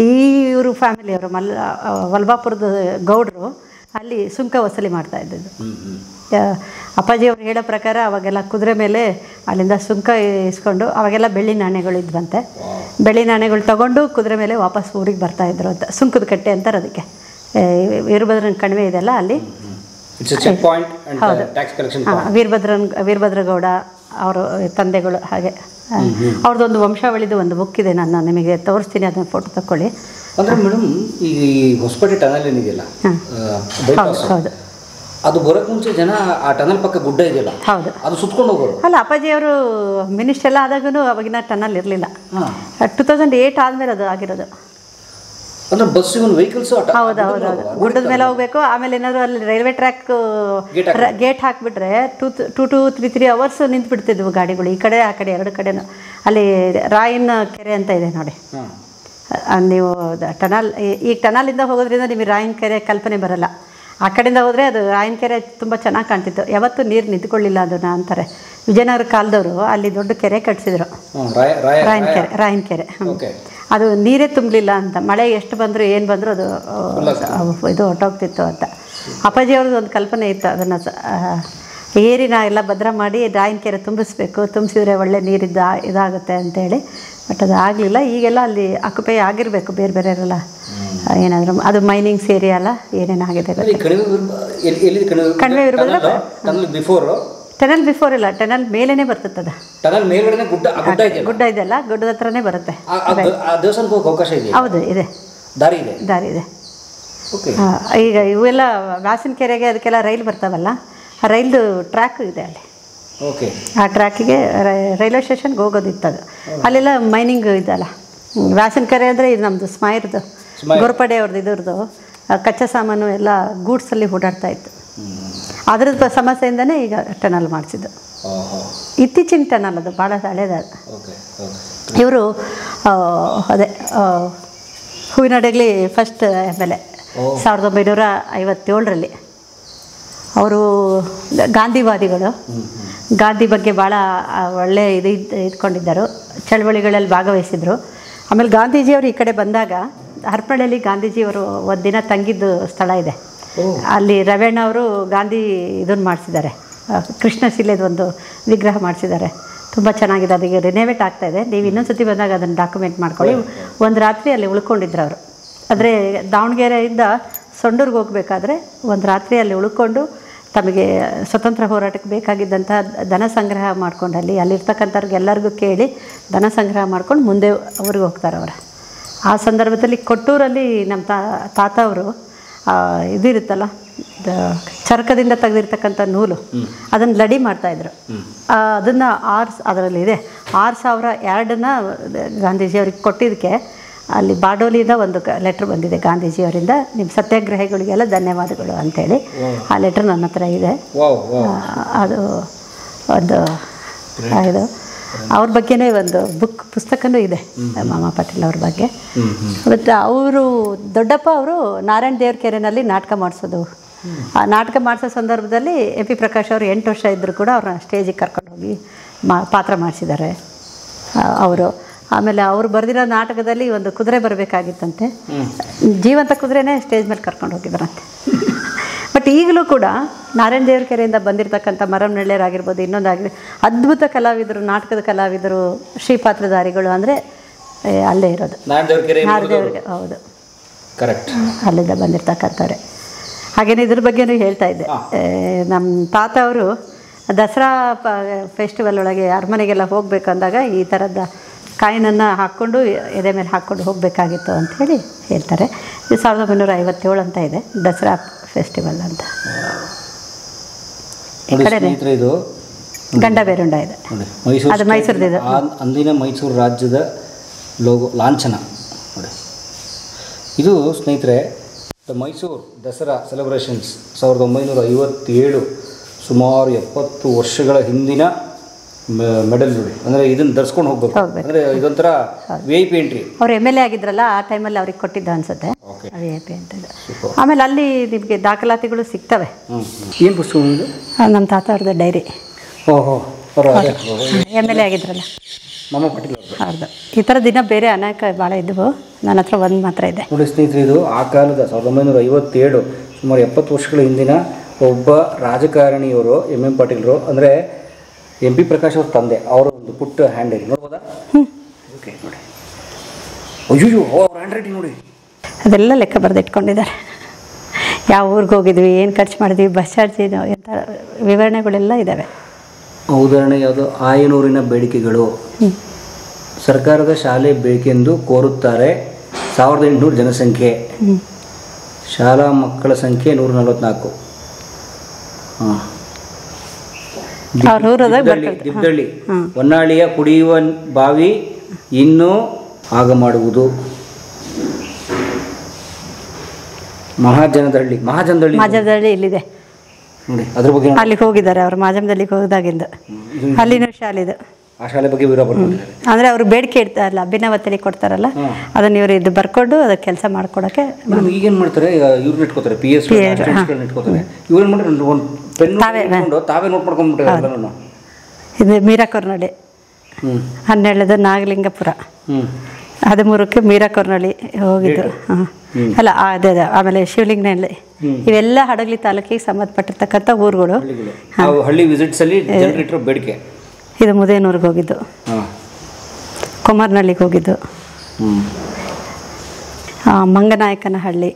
ಇವರು ಫ್ಯಾಮಿಲಿಯವರು ವಲ್ಭಾಪುರದ ಗೌಡರು ಅಲ್ಲಿ ಸುಂಕ ವಸೂಲಿ ಮಾಡ್ತಾ ಇದ್ದದ್ದು. ಅಪ್ಪಾಜಿಯವ್ರು ಹೇಳೋ ಪ್ರಕಾರ ಅವಾಗೆಲ್ಲ ಕುದುರೆ ಮೇಲೆ ಅಲ್ಲಿಂದ ಸುಂಕ ಇಸ್ಕೊಂಡು, ಅವಾಗೆಲ್ಲ ಬೆಳ್ಳಿ ನಾಣ್ಯಗಳು ಇದ್ವಂತೆ. ಬೆಳ್ಳಿ ನಾಣ್ಯಗಳು ತೊಗೊಂಡು ಕುದುರೆ ಮೇಲೆ ವಾಪಸ್ ಊರಿಗೆ ಬರ್ತಾಯಿದ್ರು ಅಂತ. ಸುಂಕದ ಕಟ್ಟೆ ಅಂತಾರೆ ಅದಕ್ಕೆ. ವೀರಭದ್ರನ ಕಣಿವೆ ಇದೆಲ್ಲ ಅಲ್ಲಿ. ಹೌದು, ವೀರಭದ್ರಗೌಡ ಅವರು ತಂದೆಗಳು ಹಾಗೆ. ಅವ್ರದ್ದೊಂದು ವಂಶಾವಳಿದು ಒಂದು ಬುಕ್ ಇದೆ, ನಾನು ನಿಮಗೆ ತೋರಿಸ್ತೀನಿ, ಅದನ್ನು ಫೋಟೋ ತಗೊಳ್ಳಿ. ಅಂದರೆ ಮೇಡಮ್, ಈ ಹೊಸಪೇಟೆ ಟನಲ್ ಏನಿದೆಯಲ್ಲ, ಹೌದು, ಅದು ಬರೋಕ್ಕೆ ಮುಂಚೆ ಜನ ಆ ಟನಲ್ ಪಕ್ಕ ಗುಡ್ಡ ಇದೆಯಲ್ಲ, ಹೌದು, ಅದು ಸುತ್ಕೊಂಡು ಹೋಗೋರು. ಅಲ್ಲ, ಅಪ್ಪಾಜಿಯವರು ಮಿನಿಸ್ಟರ್ ಎಲ್ಲ ಆದಾಗೂ ಅವಾಗಿನ ಟನಲ್ ಇರಲಿಲ್ಲ. 2008 ಆದಮೇಲೆ ಅದು ಆಗಿರೋದು. ಅಂದರೆ ಬಸ್ ಇವನ್ ವೆಹಿಕಲ್ಸ್ ಹೌದು, ಗುಡ್ಡದ ಮೇಲೆ ಹೋಗಬೇಕು. ಆಮೇಲೆ ಏನಾದರೂ ಅಲ್ಲಿ ರೈಲ್ವೆ ಟ್ರ್ಯಾಕ್ ಗೇಟ್ ಹಾಕಿಬಿಟ್ರೆ 2 to 3 hours ನಿಂತು ಬಿಡ್ತಿದ್ವು ಗಾಡಿಗಳು, ಈ ಕಡೆ ಆ ಕಡೆ ಎರಡು ಕಡೆನೂ. ಅಲ್ಲಿ ರಾಯನ್ ಕೆರೆ ಅಂತ ಇದೆ ನೋಡಿ, ನೀವು ಟನಲ್, ಈ ಟನಲಿಂದ ಹೋಗೋದ್ರಿಂದ ನಿಮಗೆ ರಾಯನ್ ಕೆರೆ ಕಲ್ಪನೆ ಬರಲ್ಲ. ಆ ಕಡೆಯಿಂದ ಹೋದರೆ ಅದು ರಾಯನ್ ಕೆರೆ ತುಂಬ ಚೆನ್ನಾಗಿ ಕಾಣ್ತಿತ್ತು. ಯಾವತ್ತೂ ನೀರು ನಿಂತ್ಕೊಳ್ಳಿಲ್ಲ ಅದನ್ನು ಅಂತಾರೆ. ವಿಜಯನಗರ ಕಾಲದವರು ಅಲ್ಲಿ ದೊಡ್ಡ ಕೆರೆ ಕಟ್ಟಿಸಿದ್ರು, ರಾಯನ್ ಕೆರೆ. ಅದು ನೀರೇ ತುಂಬಲಿಲ್ಲ ಅಂತ, ಮಳೆ ಎಷ್ಟು ಬಂದರೂ ಏನು ಬಂದರೂ ಅದು ಇದು ಹೊಟ್ಟೋಗ್ತಿತ್ತು ಅಂತ. ಅಪ್ಪಾಜಿಯವ್ರದ್ದು ಒಂದು ಕಲ್ಪನೆ ಇತ್ತು, ಅದನ್ನು ಏರಿನ ಎಲ್ಲ ಭದ್ರ ಮಾಡಿ ರಾಯನ್ ಕೆರೆ ತುಂಬಿಸ್ಬೇಕು, ತುಂಬಿಸಿದ್ರೆ ಒಳ್ಳೆ ನೀರಿದ್ದ ಇದಾಗುತ್ತೆ ಅಂತೇಳಿ. ಬಟ್ ಅದು ಆಗಲಿಲ್ಲ. ಈಗೆಲ್ಲ ಅಲ್ಲಿ ಆಕ್ಯುಪೈ ಆಗಿರಬೇಕು ಬೇರೆ ಬೇರೆಯವರೆಲ್ಲ, ಏನಾದರೂ ಅದು ಮೈನಿಂಗ್ಸ್ ಏರಿಯಾ ಅಲ್ಲ, ಏನೇನಾಗಿದೆ. ಕಣಿವೆ ವೀರಭದ್ರ ಟನಲ್ ಬಿಫೋರ್ ಇಲ್ಲ, ಟನಲ್ ಮೇಲೇನೆ ಬರ್ತದೆ. ಗುಡ್ಡ ಇದೆಲ್ಲ, ಗುಡ್ಡದ ಹತ್ರನೇ ಬರುತ್ತೆ. ಹೌದು, ಇದೆ, ದಾರಿ ಇದೆ. ಈಗ ಇವೆಲ್ಲ ವ್ಯಾಸನ ಕೆರೆಗೆ ಅದಕ್ಕೆಲ್ಲ ರೈಲ್ ಬರ್ತಾವಲ್ಲ, ಆ ರೈಲ್ದು ಟ್ರ್ಯಾಕ್ ಇದೆ ಅಲ್ಲಿ. ಆ ಟ್ರ್ಯಾಕಿಗೆ ರೈಲ್ವೆ ಸ್ಟೇಷನ್ಗೆ ಹೋಗೋದಿತ್ತು ಅದು. ಅಲ್ಲೆಲ್ಲ ಮೈನಿಂಗ್ ಇದಲ್ಲ. ವ್ಯಾಸನ ಕೆರೆ ಅಂದರೆ ಇದು ನಮ್ಮದು ಸ್ಮೈರ್ದು, ಗೋರ್ಪಡೆ ಅವ್ರದ್ದು, ಇದ್ರದ್ದು ಕಚ್ಚಾ ಸಾಮಾನು ಎಲ್ಲ ಗೂಡ್ಸಲ್ಲಿ ಓಡಾಡ್ತಾ ಇತ್ತು. ಅದ್ರದ್ದು ಸಮಸ್ಯೆಯಿಂದನೇ ಈಗ ಟನಲ್ ಮಾಡಿಸಿದ್ದು. ಇತ್ತೀಚಿನ ಟನಲ್ ಅದು, ಭಾಳ ಹಳೇದು. ಇವರು ಅದೇ ಹೂವಿನಡಗಲಿ ಫಸ್ಟ್ MLA 1957ರಲ್ಲಿ. ಅವರು ಗಾಂಧಿವಾದಿಗಳು, ಗಾಂಧಿ ಬಗ್ಗೆ ಭಾಳ ಒಳ್ಳೆ ಇದ್ಕೊಂಡಿದ್ದರು, ಚಳವಳಿಗಳಲ್ಲಿ ಭಾಗವಹಿಸಿದರು. ಆಮೇಲೆ ಗಾಂಧೀಜಿಯವರು ಈ ಕಡೆ ಬಂದಾಗ ಹರಪನಹಳ್ಳಿಯಲ್ಲಿ ಗಾಂಧೀಜಿಯವರು ಒಂದು ದಿನ ತಂಗಿದ್ದು ಸ್ಥಳ ಇದೆ. ಅಲ್ಲಿ ರವೀಣ್ಣ ಅವರು ಗಾಂಧಿ ಇದನ್ನು ಮಾಡಿಸಿದ್ದಾರೆ, ಕೃಷ್ಣಶಿಲೆದು ಒಂದು ವಿಗ್ರಹ ಮಾಡಿಸಿದ್ದಾರೆ. ತುಂಬ ಚೆನ್ನಾಗಿದೆ. ಅದಕ್ಕೆ ರಿನೋವೇಟ್ ಆಗ್ತಾಯಿದೆ. ನೀವು ಇನ್ನೊಂದು ಸತಿ ಬಂದಾಗ ಅದನ್ನು ಡಾಕ್ಯುಮೆಂಟ್ ಮಾಡ್ಕೊಳ್ಳಿ. ಒಂದು ರಾತ್ರಿ ಅಲ್ಲಿ ಉಳ್ಕೊಂಡಿದ್ರು ಅವರು. ಆದರೆ ದಾವಣಗೆರೆಯಿಂದ ಸೊಂಡೂರಿಗೆ ಹೋಗಬೇಕಾದ್ರೆ ಒಂದು ರಾತ್ರಿ ಅಲ್ಲಿ ಉಳ್ಕೊಂಡು ತಮಗೆ ಸ್ವತಂತ್ರ ಹೋರಾಟಕ್ಕೆ ಬೇಕಾಗಿದ್ದಂಥ ಧನ ಸಂಗ್ರಹ ಮಾಡ್ಕೊಂಡು ಅಲ್ಲಿರ್ತಕ್ಕಂಥವ್ರಿಗೆಲ್ಲರಿಗೂ ಕೇಳಿ ಧನ ಸಂಗ್ರಹ ಮಾಡ್ಕೊಂಡು ಮುಂದೆ ಊರಿಗೆ ಹೋಗ್ತಾರೆ ಅವರು. ಆ ಸಂದರ್ಭದಲ್ಲಿ ಕೊಟ್ಟೂರಲ್ಲಿ ನಮ್ಮ ತಾತ ಅವರು ಇದಿರುತ್ತಲ್ಲ, ಚರಕದಿಂದ ತೆಗೆದಿರ್ತಕ್ಕಂಥ ನೂಲು, ಅದನ್ನು ಲಡಿ ಮಾಡ್ತಾಯಿದ್ರು. ಅದನ್ನು ಅದರಲ್ಲಿ ಇದೆ 6,000 ಎರಡನ್ನ ಗಾಂಧೀಜಿಯವ್ರಿಗೆ ಕೊಟ್ಟಿದ್ದಕ್ಕೆ ಅಲ್ಲಿ ಬಾಡೋಲಿಯಿಂದ ಒಂದು ಲೆಟ್ರ್ ಬಂದಿದೆ ಗಾಂಧೀಜಿಯವರಿಂದ, ನಿಮ್ಮ ಸತ್ಯಾಗ್ರಹಿಗಳಿಗೆಲ್ಲ ಧನ್ಯವಾದಗಳು ಅಂಥೇಳಿ. ಆ ಲೆಟ್ರ್ ನನ್ನ ಹತ್ರ ಇದೆ. ಅದು ಒಂದು ಇದು ಅವ್ರ ಬಗ್ಗೆನೇ ಒಂದು ಪುಸ್ತಕನೂ ಇದೆ, ಮಾಮಾ ಪಾಟೀಲ್ ಅವ್ರ ಬಗ್ಗೆ. ಮತ್ತು ಅವರು ದೊಡ್ಡಪ್ಪ ಅವರು ನಾರಾಯಣ ದೇವ್ರ ಕೆರೆಯಲ್ಲಿ ನಾಟಕ ಮಾಡಿಸೋದು. ಆ ನಾಟಕ ಮಾಡಿಸೋ ಸಂದರ್ಭದಲ್ಲಿ MP ಪ್ರಕಾಶ್ ಅವರು 8 ವರ್ಷ ಇದ್ದರೂ ಕೂಡ ಅವ್ರನ್ನ ಸ್ಟೇಜಿಗೆ ಕರ್ಕೊಂಡು ಹೋಗಿ ಪಾತ್ರ ಮಾಡಿಸಿದ್ದಾರೆ ಅವರು. ಆಮೇಲೆ ಅವ್ರು ಬರೆದಿರೋ ನಾಟಕದಲ್ಲಿ ಒಂದು ಕುದುರೆ ಬರಬೇಕಾಗಿತ್ತಂತೆ, ಜೀವಂತ ಕುದುರೆನೇ ಸ್ಟೇಜ್ ಮೇಲೆ ಕರ್ಕೊಂಡು ಹೋಗಿದ್ದಾರಂತೆ. ಬಟ್ ಈಗಲೂ ಕೂಡ ನಾರಾಯಣ ದೇವ್ರ ಕೆರೆಯಿಂದ ಬಂದಿರತಕ್ಕಂಥ ಮರಮನಹಳ್ಳಿಯರಾಗಿರ್ಬೋದು, ಇನ್ನೊಂದಾಗಿರ್ಬೋದು, ಅದ್ಭುತ ಕಲಾವಿದರು, ನಾಟಕದ ಕಲಾವಿದರು, ಶ್ರೀಪಾತ್ರಧಾರಿಗಳು ಅಂದರೆ ಅಲ್ಲೇ ಇರೋದು ನಾರಾಯಣದೇವ್ರಿಗೆ. ಹೌದು, ಕರೆಕ್ಟ್, ಅಲ್ಲಿಂದ ಬಂದಿರ್ತಕ್ಕಂಥವ್ರೆ. ಹಾಗೇನೆ ಇದ್ರ ಬಗ್ಗೆನೂ ಹೇಳ್ತಾ ಇದ್ದೆ. ನಮ್ಮ ತಾತ ಅವರು ದಸರಾ ಫೆಸ್ಟಿವಲ್ ಒಳಗೆ ಅರಮನೆಗೆಲ್ಲ ಹೋಗಬೇಕು ಅಂದಾಗ ಈ ಥರದ ಕಾಯಿನನ್ನು ಹಾಕ್ಕೊಂಡು ಎದೆ ಮೇಲೆ ಹಾಕ್ಕೊಂಡು ಹೋಗಬೇಕಾಗಿತ್ತು ಅಂಥೇಳಿ ಹೇಳ್ತಾರೆ. ಇದು 1957 ಅಂತ ಇದೆ ದಸರಾ ಫೆಸ್ಟಿವಲ್ ಅಂತ. ಈ ಕಡೆ ಇದು ಗಂಡ ಬೇರುಂಡ ಇದೆ, ಅದು ಮೈಸೂರದಿದೆ. ಅಂದಿನ ಮೈಸೂರು ರಾಜ್ಯದ ಲೋಗೋ ಲಾಂಛನ ನೋಡಿ. ಇದು ಸ್ನೇಹಿತರೆ ಮೈಸೂರು ದಸರಾ ಸೆಲೆಬ್ರೇಷನ್ಸ್ 1957, ಸುಮಾರು 70 ವರ್ಷಗಳ ಹಿಂದಿನ ಮೆಡಲ್ ನೋಡಿ. ಅಂದರೆ ಇದನ್ನು ಧರಿಸ್ಕೊಂಡು ಹೋಗ್ಬೇಕು. ಅಂದರೆ ಇದೊಂಥರ VIP ಎಂಟ್ರಿ. ಅವ್ರು MLA ಆಗಿದ್ರಲ್ಲ ಆ ಟೈಮಲ್ಲಿ ಅವ್ರಿಗೆ ಕೊಟ್ಟಿದ್ದ ಅನ್ಸುತ್ತೆ VIP ಅಂತ. ಆಮೇಲೆ ಅಲ್ಲಿ ನಿಮಗೆ ದಾಖಲಾತಿಗಳು ಸಿಗ್ತವೆ. ಏನು ಪುಸ್ತಕ? ನಮ್ಮ ತಾತ ಅವ್ರದ್ದು ಡೈರಿ. ಓಹೋ, MLA ಆಗಿದ್ರಲ್ಲ ಮಾಮಾ ಪಾಟೀಲ್ ಅವ್ರದ್ದು. ಈ ಥರ ದಿನ ಬೇರೆ ಅನೇಕ ಭಾಳ ಇದ್ದವು, ನನ್ನ ಹತ್ರ ಒಂದು ಮಾತ್ರ ಇದೆ ನೋಡಿ ಸ್ನೇಹಿತರೆ. ಇದು ಆ ಕಾಲದ 1957, ಸುಮಾರು 70 ವರ್ಷಗಳ ಹಿಂದಿನ ಒಬ್ಬ ರಾಜಕಾರಣಿಯವರು MM ಪಾಟೀಲ್ರು, ಅಂದರೆ MP ಪ್ರಕಾಶ್ ಅವ್ರ ತಂದೆ, ಅವರ ಒಂದು ಪುಟ್ಟ ಹ್ಯಾಂಡ್ ರೈಟಿಂಗ್ ನೋಡ್ಬೋದಾ? ಓಕೆ ನೋಡಿ. ಅಯ್ಯೋ, ಅವ್ರ ಹ್ಯಾಂಡ್ ರೈಟಿಂಗ್ ನೋಡಿ. ಅದೆಲ್ಲ ಲೆಕ್ಕ ಬರೆದಿಟ್ಕೊಂಡಿದ್ದಾರೆ. ಯಾವ ಊರಿಗೆ ಹೋಗಿದ್ವಿ, ಏನು ಖರ್ಚು ಮಾಡಿದ್ವಿ, ಬಸ್ ಚಾರ್ಜ್ ಏನು, ಎಂಥ ವಿವರಣೆಗಳೆಲ್ಲ ಇದ್ದಾವೆ. ಉದಾಹರಣೆ ಯಾವುದು? ಆಯನೂರಿನ ಬೇಡಿಕೆಗಳು. ಸರ್ಕಾರದ ಶಾಲೆ ಬೇಕೆಂದು ಕೋರುತ್ತಾರೆ 1800 ಜನಸಂಖ್ಯೆ, ಶಾಲಾ ಮಕ್ಕಳ ಸಂಖ್ಯೆ 144. ಹಾಂ, ದಿಬ್ಬದಳ್ಳಿ ಹೊನ್ನಾಳಿಯ ಕುಡಿಯುವ ಬಾವಿ ಇನ್ನೂ ಆಗ ಮಾಡುವುದು. ಮಹಾಜನದಳ್ಳಿ ಇಲ್ಲಿದೆ ನೋಡಿ. ಅದ್ರ ಬಗ್ಗೆ ಅಲ್ಲಿಗೆ ಹೋಗಿದ್ದಾರೆ ಅವರು, ಮಾಜಮದಲ್ಲಿಗೆ ಹೋದಾಗಿಂದ. ಅಲ್ಲಿನೂ ಶಾಲೆ ಇದೆ. ಆ ಶಾಲೆ ಬಗ್ಗೆ ಅಂದರೆ ಅವರು ಬೇಡಿಕೆ ಇಡ್ತಾರಲ್ಲ, ಅಭಿನವತೆಲಿ ಕೊಡ್ತಾರಲ್ಲ, ಅದನ್ನ ಇವರು ಇದು ಬರ್ಕೊಂಡು ಅದಕ್ಕೆ ಕೆಲಸ ಮಾಡ್ಕೊಡೋಕ್ಕೆ. ಈಗೇನು ಮಾಡ್ತಾರೆ, ಇವ್ರು ಇಟ್ಕೋತಾರೆ, PS ಇಟ್ಕೋತಾರೆ. ಇವ್ರು ಏನು ಮಾಡ್ತಾರೆ, ಒಂದು ಪೆನ್ ತಾವೇ ನೋಟ್ ಮಾಡ್ಕೊಂಡ್ಬಿಟ್ಟಾರೆ. ಇದು ಮೀರಾಕೊರ್ನಳ್ಳಿ, 12 ನಾಗಲಿಂಗಪುರ, 13ಕ್ಕೆ ಮೀರಾಕೊರ್ನಳ್ಳಿ ಹೋಗಿದ್ದು. ಅಲ್ಲ ಅದೇ. ಆಮೇಲೆ ಶಿವಲಿಂಗನಹಳ್ಳಿ, ಇವೆಲ್ಲ ಹಡಗಲಿ ತಾಲೂಕಿಗೆ ಸಂಬಂಧಪಟ್ಟಿರ್ತಕ್ಕಂಥ ಊರುಗಳು. ಹಳ್ಳಿ ವಿಸಿಟ್ಸ್ ಅಲ್ಲಿ ಜನರೇಟರ್ ಬೇಡಿಕೆ. ಇದು ಮುದೇನೂರಿಗೆ ಹೋಗಿದ್ದು, ಕುಮಾರನಹಳ್ಳಿಗೆ ಹೋಗಿದ್ದು, ಮಂಗನಾಯಕನಹಳ್ಳಿ,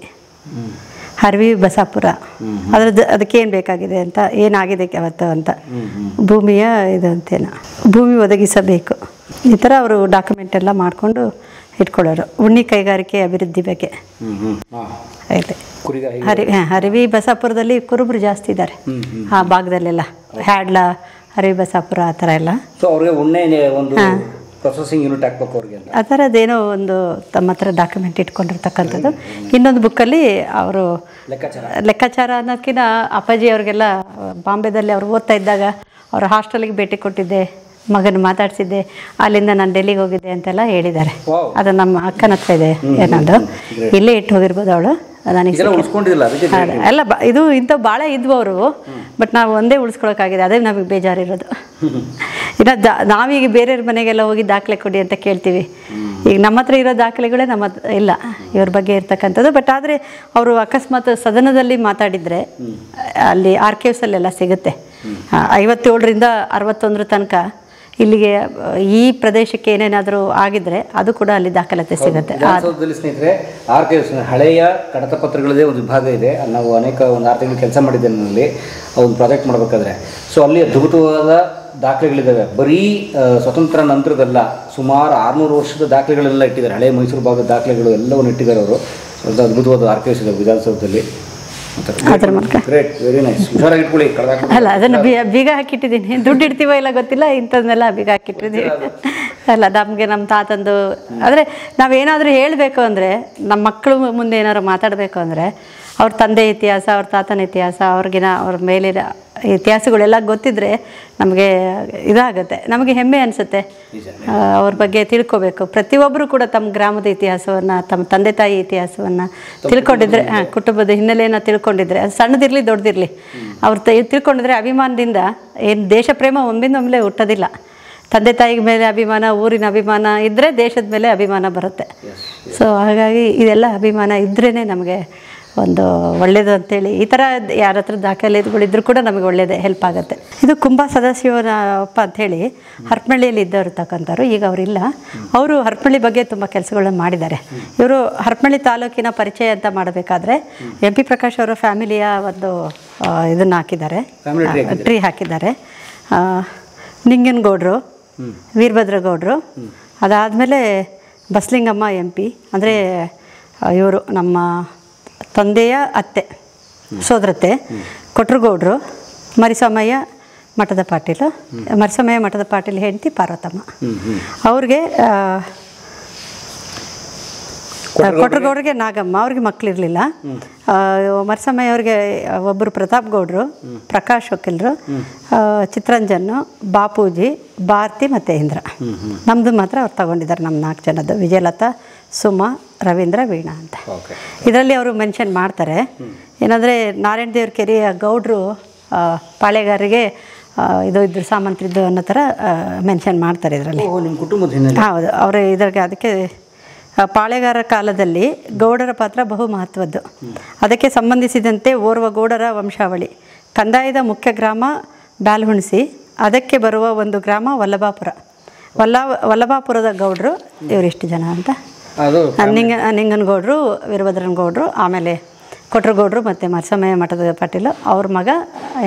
ಹರವಿ ಬಸಾಪುರ. ಅದಕ್ಕೇನು ಬೇಕಾಗಿದೆ ಅಂತ, ಏನಾಗಿದೆ ಅವತ್ತು ಅಂತ, ಭೂಮಿಯ ಇದು ಅಂತೇನ ಭೂಮಿ ಒದಗಿಸಬೇಕು. ಈ ಥರ ಅವರು ಡಾಕ್ಯುಮೆಂಟ್ ಎಲ್ಲ ಮಾಡಿಕೊಂಡು ಇಟ್ಕೊಳ್ಳೋರು. ಉಣ್ಣಿ ಕೈಗಾರಿಕೆ ಅಭಿವೃದ್ಧಿ ಬಗ್ಗೆ. ಹರವಿ ಬಸಾಪುರದಲ್ಲಿ ಕುರುಬರು ಜಾಸ್ತಿ ಇದ್ದಾರೆ ಆ ಭಾಗದಲ್ಲೆಲ್ಲ. ಹ್ಯಾಡ್ಲ, ಹರವಿ ಬಸಾಪುರ ಆ ಥರ ಎಲ್ಲ. ಪ್ರೊಸೆಸಿಂಗ್ ಯೂನಿಟ್ ಹಾಕ್ಬೇಕು ಅವ್ರಿಗೆ. ಆ ಥರದ್ದೇನೋ ಒಂದು ತಮ್ಮ ಹತ್ರ ಡಾಕ್ಯುಮೆಂಟ್ ಇಟ್ಕೊಂಡಿರ್ತಕ್ಕಂಥದ್ದು. ಇನ್ನೊಂದು ಬುಕ್ಕಲ್ಲಿ ಅವರು ಲೆಕ್ಕಾಚಾರ ಅನ್ನೋದಕ್ಕಿಂತ ಅಪ್ಪಾಜಿ ಅವ್ರಿಗೆಲ್ಲ ಬಾಂಬೆದಲ್ಲಿ ಅವ್ರು ಓದ್ತಾ ಇದ್ದಾಗ ಅವ್ರ ಹಾಸ್ಟೆಲಿಗೆ ಭೇಟಿ ಕೊಟ್ಟಿದ್ದೆ, ಮಗನ ಮಾತಾಡ್ಸಿದ್ದೆ, ಅಲ್ಲಿಂದ ನಾನು ಡೆಲ್ಲಿಗೆ ಹೋಗಿದ್ದೆ ಅಂತೆಲ್ಲ ಹೇಳಿದ್ದಾರೆ. Wow. ಅದು ನಮ್ಮ ಅಕ್ಕನ ಹತ್ರ ಇದೆ ಏನದು, ಇಲ್ಲೇ ಇಟ್ಟು ಹೋಗಿರ್ಬೋದು ಅವಳು. ನನಗೆ ಅಲ್ಲ ಇದು ಇಂಥವು ಭಾಳ ಇದ್ವು ಅವರು, ಬಟ್ ನಾವು ಒಂದೇ ಉಳಿಸ್ಕೊಳಕ್ಕಾಗಿದೆ, ಅದೇ ನಮಗೆ ಬೇಜಾರಿರೋದು. ಇನ್ನು ನಾವೀಗ ಬೇರೆಯವ್ರ ಮನೆಗೆಲ್ಲ ಹೋಗಿ ದಾಖಲೆ ಕೊಡಿ ಅಂತ ಕೇಳ್ತೀವಿ, ಈಗ ನಮ್ಮ ಹತ್ರ ಇರೋ ದಾಖಲೆಗಳೇ ನಮ್ಮ ಇಲ್ಲ ಇವ್ರ ಬಗ್ಗೆ ಇರ್ತಕ್ಕಂಥದ್ದು. ಬಟ್ ಆದರೆ ಅವರು ಅಕಸ್ಮಾತ್ ಸದನದಲ್ಲಿ ಮಾತಾಡಿದರೆ ಅಲ್ಲಿ ಆರ್ಕೈವ್ಸಲ್ಲೆಲ್ಲ ಸಿಗುತ್ತೆ. 57ರಿಂದ 61 ತನಕ ಇಲ್ಲಿಗೆ ಈ ಪ್ರದೇಶಕ್ಕೆ ಏನೇನಾದರೂ ಆಗಿದ್ರೆ ಅದು ಕೂಡ ಅಲ್ಲಿ ದಾಖಲಾತಿ ಸಿಗುತ್ತೆ. ಸ್ನೇಹಿತರೆ, ಆರ್ಕೈವ್ಸ್ ಹಳೆಯ ಕಡತ ಪತ್ರಗಳದೇ ಒಂದು ವಿಭಾಗ ಇದೆ. ನಾವು ಒಂದು 6 ತಿಂಗಳು ಕೆಲಸ ಮಾಡಿದ್ದೆ ನನ್ನಲ್ಲಿ ಒಂದು ಪ್ರಾಜೆಕ್ಟ್ ಮಾಡಬೇಕಾದ್ರೆ. ಸೊ ಅಲ್ಲಿ ಅದ್ಭುತವಾದ ದಾಖಲೆಗಳಿದ್ದಾವೆ. ಬರೀ ಸ್ವತಂತ್ರ ನಂತರದಲ್ಲ, ಸುಮಾರು 600 ವರ್ಷದ ದಾಖಲೆಗಳೆಲ್ಲ ಇಟ್ಟಿದ್ದಾರೆ. ಹಳೆಯ ಮೈಸೂರು ಭಾಗದ ದಾಖಲೆಗಳು ಎಲ್ಲವನ್ನು ಇಟ್ಟಿದ್ದಾರೆ ಅವರು. ಸ್ವಲ್ಪ ಅದ್ಭುತವಾದ ಆರ್ಕೈವ್ಸ್ ಇದೆ ವಿಧಾನಸೌಧದಲ್ಲಿ. ಅಲ್ಲ ಅದನ್ನು ಬೀಗ ಹಾಕಿಟ್ಟಿದ್ದೀನಿ, ದುಡ್ಡು ಇಡ್ತೀವೋ ಇಲ್ಲ ಗೊತ್ತಿಲ್ಲ, ಇಂಥದ್ದನ್ನೆಲ್ಲ ಬೀಗ ಹಾಕಿಟ್ಟಿದ್ದೀವಿ. ಅಲ್ಲ ನಮಗೆ ನಮ್ಮ ತಾತಂದು ಅಂದರೆ ನಾವೇನಾದರೂ ಹೇಳಬೇಕು ಅಂದರೆ, ನಮ್ಮ ಮಕ್ಕಳು ಮುಂದೆ ಏನಾದ್ರು ಮಾತಾಡಬೇಕು ಅಂದರೆ ಅವ್ರ ತಂದೆ ಇತಿಹಾಸ, ಅವ್ರ ತಾತನ ಇತಿಹಾಸ, ಅವ್ರ ಮೇಲಿನ ಇತಿಹಾಸಗಳೆಲ್ಲ ಗೊತ್ತಿದ್ದರೆ ನಮಗೆ ಇದಾಗುತ್ತೆ, ನಮಗೆ ಹೆಮ್ಮೆ ಅನಿಸುತ್ತೆ. ಅವ್ರ ಬಗ್ಗೆ ತಿಳ್ಕೊಬೇಕು. ಪ್ರತಿಯೊಬ್ಬರು ಕೂಡ ತಮ್ಮ ಗ್ರಾಮದ ಇತಿಹಾಸವನ್ನು, ತಮ್ಮ ತಂದೆ ತಾಯಿ ಇತಿಹಾಸವನ್ನು ತಿಳ್ಕೊಂಡಿದ್ರೆ, ಕುಟುಂಬದ ಹಿನ್ನೆಲೆಯನ್ನು ತಿಳ್ಕೊಂಡಿದ್ರೆ, ಅದು ಸಣ್ಣದಿರಲಿ ದೊಡ್ಡದಿರಲಿ, ಅವ್ರು ತಿಳ್ಕೊಂಡಿದ್ರೆ ಅಭಿಮಾನದಿಂದ ಏನು ದೇಶ ಪ್ರೇಮ ಒಮ್ಮಿಂದೊಮ್ಮೆ ಹುಟ್ಟೋದಿಲ್ಲ. ತಂದೆ ತಾಯಿಗೆ ಮೇಲೆ ಅಭಿಮಾನ, ಊರಿನ ಅಭಿಮಾನ ಇದ್ದರೆ ದೇಶದ ಮೇಲೆ ಅಭಿಮಾನ ಬರುತ್ತೆ. ಸೊ ಹಾಗಾಗಿ ಇದೆಲ್ಲ ಅಭಿಮಾನ ಇದ್ರೇ ನಮಗೆ ಒಂದು ಒಳ್ಳೆಯದು ಅಂತೇಳಿ, ಈ ಥರ ಯಾರ ಹತ್ರ ದಾಖಲೆಗಳಿದ್ರೂ ಕೂಡ ನಮಗೆ ಒಳ್ಳೆಯದೇ ಹೆಲ್ಪ್ ಆಗುತ್ತೆ. ಇದು ಕುಂಬ ಸದಾಶಿವಪ್ಪ ಅಂಥೇಳಿ ಹರಪನಹಳ್ಳಿಯಲ್ಲಿ ಇದ್ದವ್ರು ಈಗ ಅವರಿಲ್ಲ. ಅವರು ಹರಪನಹಳ್ಳಿ ಬಗ್ಗೆ ತುಂಬ ಕೆಲಸಗಳನ್ನು ಮಾಡಿದ್ದಾರೆ. ಇವರು ಹರಪನಹಳ್ಳಿ ತಾಲೂಕಿನ ಪರಿಚಯ ಅಂತ ಮಾಡಬೇಕಾದ್ರೆ MP ಪ್ರಕಾಶ್ ಅವರ ಫ್ಯಾಮಿಲಿಯ ಒಂದು ಇದನ್ನು ಹಾಕಿದ್ದಾರೆ, ಟ್ರೀ ಹಾಕಿದ್ದಾರೆ. ನಿಂಗನಗೌಡರು, ವೀರಭದ್ರಗೌಡರು, ಅದಾದಮೇಲೆ ಬಸಲಿಂಗಮ್ಮ MP, ಅಂದರೆ ಇವರು ನಮ್ಮ ತಂದೆಯ ಅತ್ತೆ ಸೋದರತ್ತೆ, ಕೊಟ್ರಗೌಡರು, ಮರಿಸಮಯ್ಯ ಮಠದ ಪಾಟೀಲು, ಮರಿಸಮಯ್ಯ ಮಠದ ಪಾಟೀಲ್ ಹೆಂಡತಿ ಪಾರ್ವತಮ್ಮ. ಅವ್ರಿಗೆ ಕೊಟ್ರಗೌಡ್ರಿಗೆ ನಾಗಮ್ಮ, ಅವ್ರಿಗೆ ಮಕ್ಕಳಿರಲಿಲ್ಲ. ಮರಿಸಮಯ್ಯ ಅವ್ರಿಗೆ ಒಬ್ಬರು ಪ್ರತಾಪ್ ಗೌಡರು, ಪ್ರಕಾಶ್ ವಕೀಲರು, ಚಿತ್ರಂಜನ್ನು, ಬಾಪೂಜಿ, ಭಾರತಿ ಮತ್ತು ಇಂದ್ರ. ನಮ್ಮದು ಮಾತ್ರ ಅವ್ರು ತಗೊಂಡಿದ್ದಾರೆ, ನಮ್ಮ 4 ಜನದ್ದು, ವಿಜಯಲತಾ, ಸುಮಾ, ರವೀಂದ್ರ, ವೀಣಾ ಅಂತ. ಇದರಲ್ಲಿ ಅವರು ಮೆನ್ಷನ್ ಮಾಡ್ತಾರೆ ಏನಂದರೆ, ನಾರಾಯಣ ದೇವ್ರ ಕೆರೆಯ ಗೌಡ್ರು ಪಾಳೆಗಾರರಿಗೆ ಇದ್ರು, ಸಾಮಂತರಿದ್ದು ಅನ್ನೋ ಥರ ಮೆನ್ಷನ್ ಮಾಡ್ತಾರೆ ಇದರಲ್ಲಿ. ಹೌದು, ಅವರು ಇದ್ರಿಗೆ ಅದಕ್ಕೆ ಪಾಳೆಗಾರ ಕಾಲದಲ್ಲಿ ಗೌಡರ ಪಾತ್ರ ಬಹು ಮಹತ್ವದ್ದು. ಅದಕ್ಕೆ ಸಂಬಂಧಿಸಿದಂತೆ ಓರ್ವ ಗೌಡರ ವಂಶಾವಳಿ, ಕಂದಾಯದ ಮುಖ್ಯ ಗ್ರಾಮ ಬ್ಯಾಲ್ಹುಣಸಿ, ಅದಕ್ಕೆ ಬರುವ ಒಂದು ಗ್ರಾಮ ವಲ್ಲಭಾಪುರ. ವಲ್ಲಭಾಪುರದ ಗೌಡರು ಇವರಿಷ್ಟು ಜನ ಅಂತ. ನಿಂಗನಗೌಡರು, ವೀರಭದ್ರನಗೌಡರು, ಆಮೇಲೆ ಕೊಟ್ರಗೌಡರು ಮತ್ತು ಮರಿಸಮಯ್ಯ ಮಠದ ಪಾಟೀಲು, ಅವ್ರ ಮಗ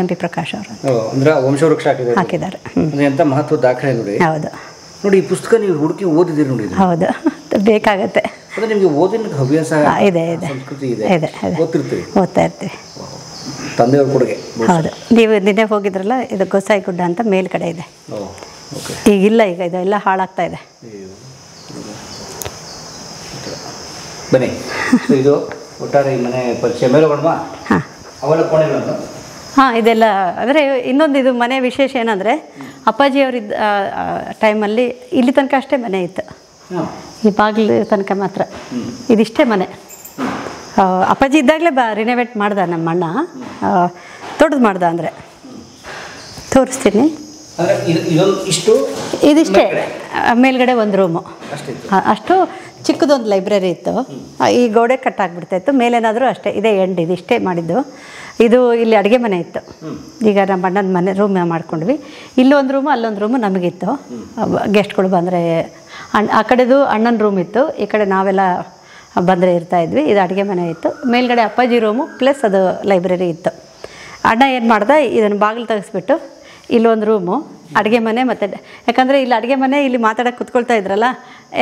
MP ಪ್ರಕಾಶ್ ಅವರು ವಂಶವೃಕ್ಷ ಹಾಕಿದ್ದಾರೆ. ಮಹತ್ವದ ದಾಖಲೆ ನೋಡಿ. ಹೌದು ನೋಡಿ, ಈ ಪುಸ್ತಕ ನೀವು ಹುಡುಕಿ ಓದಿದ್ದೀರಿ ನೋಡಿ. ಹೌದು, ಬೇಕಾಗತ್ತೆ. ನಿಮಗೆ ಓದಿನ ಹವ್ಯಾಸ ಇದೆ, ಓದ್ತಾ ಇರ್ತೀವಿ. ತಂದೆಯವ್ರ ಕೊಡುಗೆ. ಹೌದು, ನೀವು ನಿನ್ನೆ ಹೋಗಿದ್ರಲ್ಲ, ಇದು ಗೊಸಾಯಿ ಗುಡ್ಡ ಅಂತ ಮೇಲ್ಗಡೆ ಇದೆ. ಈಗಿಲ್ಲ, ಈಗ ಇದೆಲ್ಲ ಹಾಳಾಗ್ತಾ ಇದೆ. ಬನ್ನಿ, ಇದು ಒಟ್ಟಾರೆ ಈ ಮನೆ ಪರಿಚಯ ಮೇಲೆ ಬಣ್ಣ. ಅವೆಲ್ಲ ಕೋಣೆಗಳನ್ನು ಇದೆಲ್ಲ ಅಂದರೆ ಇನ್ನೊಂದು ಇದು ಮನೆ ವಿಶೇಷ ಏನಂದರೆ, ಅಪ್ಪಾಜಿಯವರಿದ್ದ ಟೈಮಲ್ಲಿ ಇಲ್ಲಿ ತನಕ ಅಷ್ಟೇ ಮನೆ ಇತ್ತು, ಈ ಬಾಗಿಲು ತನಕ ಮಾತ್ರ ಇದಿಷ್ಟೇ ಮನೆ. ಅಪ್ಪಾಜಿ ಇದ್ದಾಗಲೇ ರಿನೋವೇಟ್ ಮಾಡ್ದ ನಮ್ಮ ಅಣ್ಣ, ದೊಡ್ಡದು ಮಾಡ್ದ. ಅಂದರೆ ತೋರಿಸ್ತೀನಿ, ಇದಿಷ್ಟೇ. ಮೇಲ್ಗಡೆ ಒಂದು ರೂಮು, ಅಷ್ಟು ಚಿಕ್ಕದೊಂದು ಲೈಬ್ರರಿ ಇತ್ತು. ಈ ಗೋಡೆ ಕಟ್ಟಾಗ್ಬಿಡ್ತಾಯಿತ್ತು, ಮೇಲೇನಾದರೂ ಅಷ್ಟೇ ಇದೇ ಎಂಡ್, ಇದಿಷ್ಟೇ ಮಾಡಿದ್ದು. ಇದು ಇಲ್ಲಿ ಅಡುಗೆ ಮನೆ ಇತ್ತು. ಈಗ ನಮ್ಮ ಅಣ್ಣನ ಮನೆ ರೂಮ್ ಮಾಡ್ಕೊಂಡ್ವಿ. ಇಲ್ಲೊಂದು ರೂಮು, ಅಲ್ಲೊಂದು ರೂಮು ನಮಗಿತ್ತು. ಗೆಸ್ಟ್ಗಳು ಬಂದರೆ ಆ ಕಡೆದು ಅಣ್ಣನ ರೂಮ್ ಇತ್ತು, ಈ ಕಡೆ ನಾವೆಲ್ಲ ಬಂದರೆ ಇರ್ತಾಯಿದ್ವಿ. ಇದು ಅಡುಗೆ ಮನೆ ಇತ್ತು. ಮೇಲ್ಗಡೆ ಅಪ್ಪಾಜಿ ರೂಮು ಪ್ಲಸ್ ಅದು ಲೈಬ್ರರಿ ಇತ್ತು. ಅಣ್ಣ ಏನು ಮಾಡ್ದೆ, ಇದನ್ನು ಬಾಗಿಲು ತೆಗೆಸ್ಬಿಟ್ಟು ಇಲ್ಲೊಂದು ರೂಮು, ಅಡುಗೆ ಮನೆ, ಮತ್ತು ಯಾಕಂದರೆ ಇಲ್ಲಿ ಅಡುಗೆ ಮನೆ, ಇಲ್ಲಿ ಮಾತಾಡೋಕ್ಕೆ ಕುತ್ಕೊಳ್ತಾ ಇದ್ರಲ್ಲ,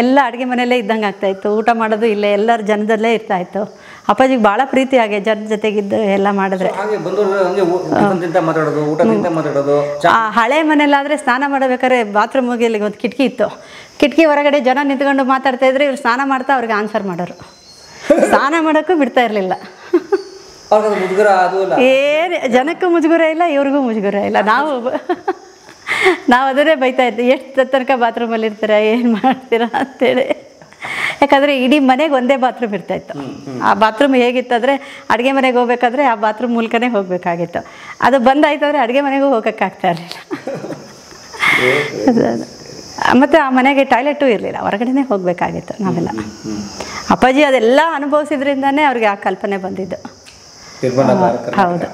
ಎಲ್ಲ ಅಡುಗೆ ಮನೆಯಲ್ಲೇ ಇದ್ದಂಗೆ ಆಗ್ತಾಯಿತ್ತು. ಊಟ ಮಾಡೋದು ಇಲ್ಲೇ, ಎಲ್ಲರ ಜನದಲ್ಲೇ ಇರ್ತಾಯಿತ್ತು. ಅಪ್ಪಾಜಿಗೆ ಭಾಳ ಪ್ರೀತಿ ಹಾಗೆ ಜನ ಜೊತೆಗಿದ್ದು ಎಲ್ಲ ಮಾಡಿದ್ರೆ. ಆ ಹಳೆ ಮನೆಯಲ್ಲಾದರೆ ಸ್ನಾನ ಮಾಡಬೇಕಾದ್ರೆ ಬಾತ್ರೂಮ್ ಹೋಗಿ ಅಲ್ಲಿ ಒಂದು ಕಿಟಕಿ ಇತ್ತು. ಕಿಟಕಿ ಹೊರಗಡೆ ಜನ ನಿಂತ್ಕೊಂಡು ಮಾತಾಡ್ತಾಯಿದ್ರೆ, ಇವ್ರು ಸ್ನಾನ ಮಾಡ್ತಾ ಅವ್ರಿಗೆ ಆನ್ಸರ್ ಮಾಡೋರು. ಸ್ನಾನ ಮಾಡೋಕ್ಕೂ ಬಿಡ್ತಾ ಇರಲಿಲ್ಲ. ಏನು ಜನಕ್ಕೂ ಮುಜುಗರ ಇಲ್ಲ, ಇವ್ರಿಗೂ ಮುಜುಗರ ಇಲ್ಲ. ನಾವು ಅದನ್ನೇ ಬೈತಾ ಇದ್ವಿ, ಎಷ್ಟು ತನಕ ಬಾತ್ರೂಮಲ್ಲಿ ಇರ್ತೀರಾ, ಏನು ಮಾಡ್ತೀರಾ ಅಂತೇಳಿ. ಯಾಕಂದರೆ ಇಡೀ ಮನೆಗೆ ಒಂದೇ ಬಾತ್ರೂಮ್ ಇರ್ತಾಯಿತ್ತು. ಆ ಬಾತ್ರೂಮ್ ಹೇಗಿತ್ತಂದರೆ ಅಡುಗೆ ಮನೆಗೆ ಹೋಗ್ಬೇಕಾದ್ರೆ ಆ ಬಾತ್ರೂಮ್ ಮೂಲಕನೇ ಹೋಗಬೇಕಾಗಿತ್ತು. ಅದು ಬಂದಾಯ್ತಂದರೆ ಅಡುಗೆ ಮನೆಗೂ ಹೋಗೋಕ್ಕಾಗ್ತಾ ಇರಲಿಲ್ಲ. ಮತ್ತು ಆ ಮನೆಗೆ ಟಾಯ್ಲೆಟೂ ಇರಲಿಲ್ಲ, ಹೊರಗಡೆನೇ ಹೋಗಬೇಕಾಗಿತ್ತು ನಾವೆಲ್ಲ. ಅಪ್ಪಾಜಿ ಅದೆಲ್ಲ ಅನುಭವಿಸಿದ್ರಿಂದನೇ ಅವ್ರಿಗೆ ಆ ಕಲ್ಪನೆ ಬಂದಿದ್ದು. ಹೌದು.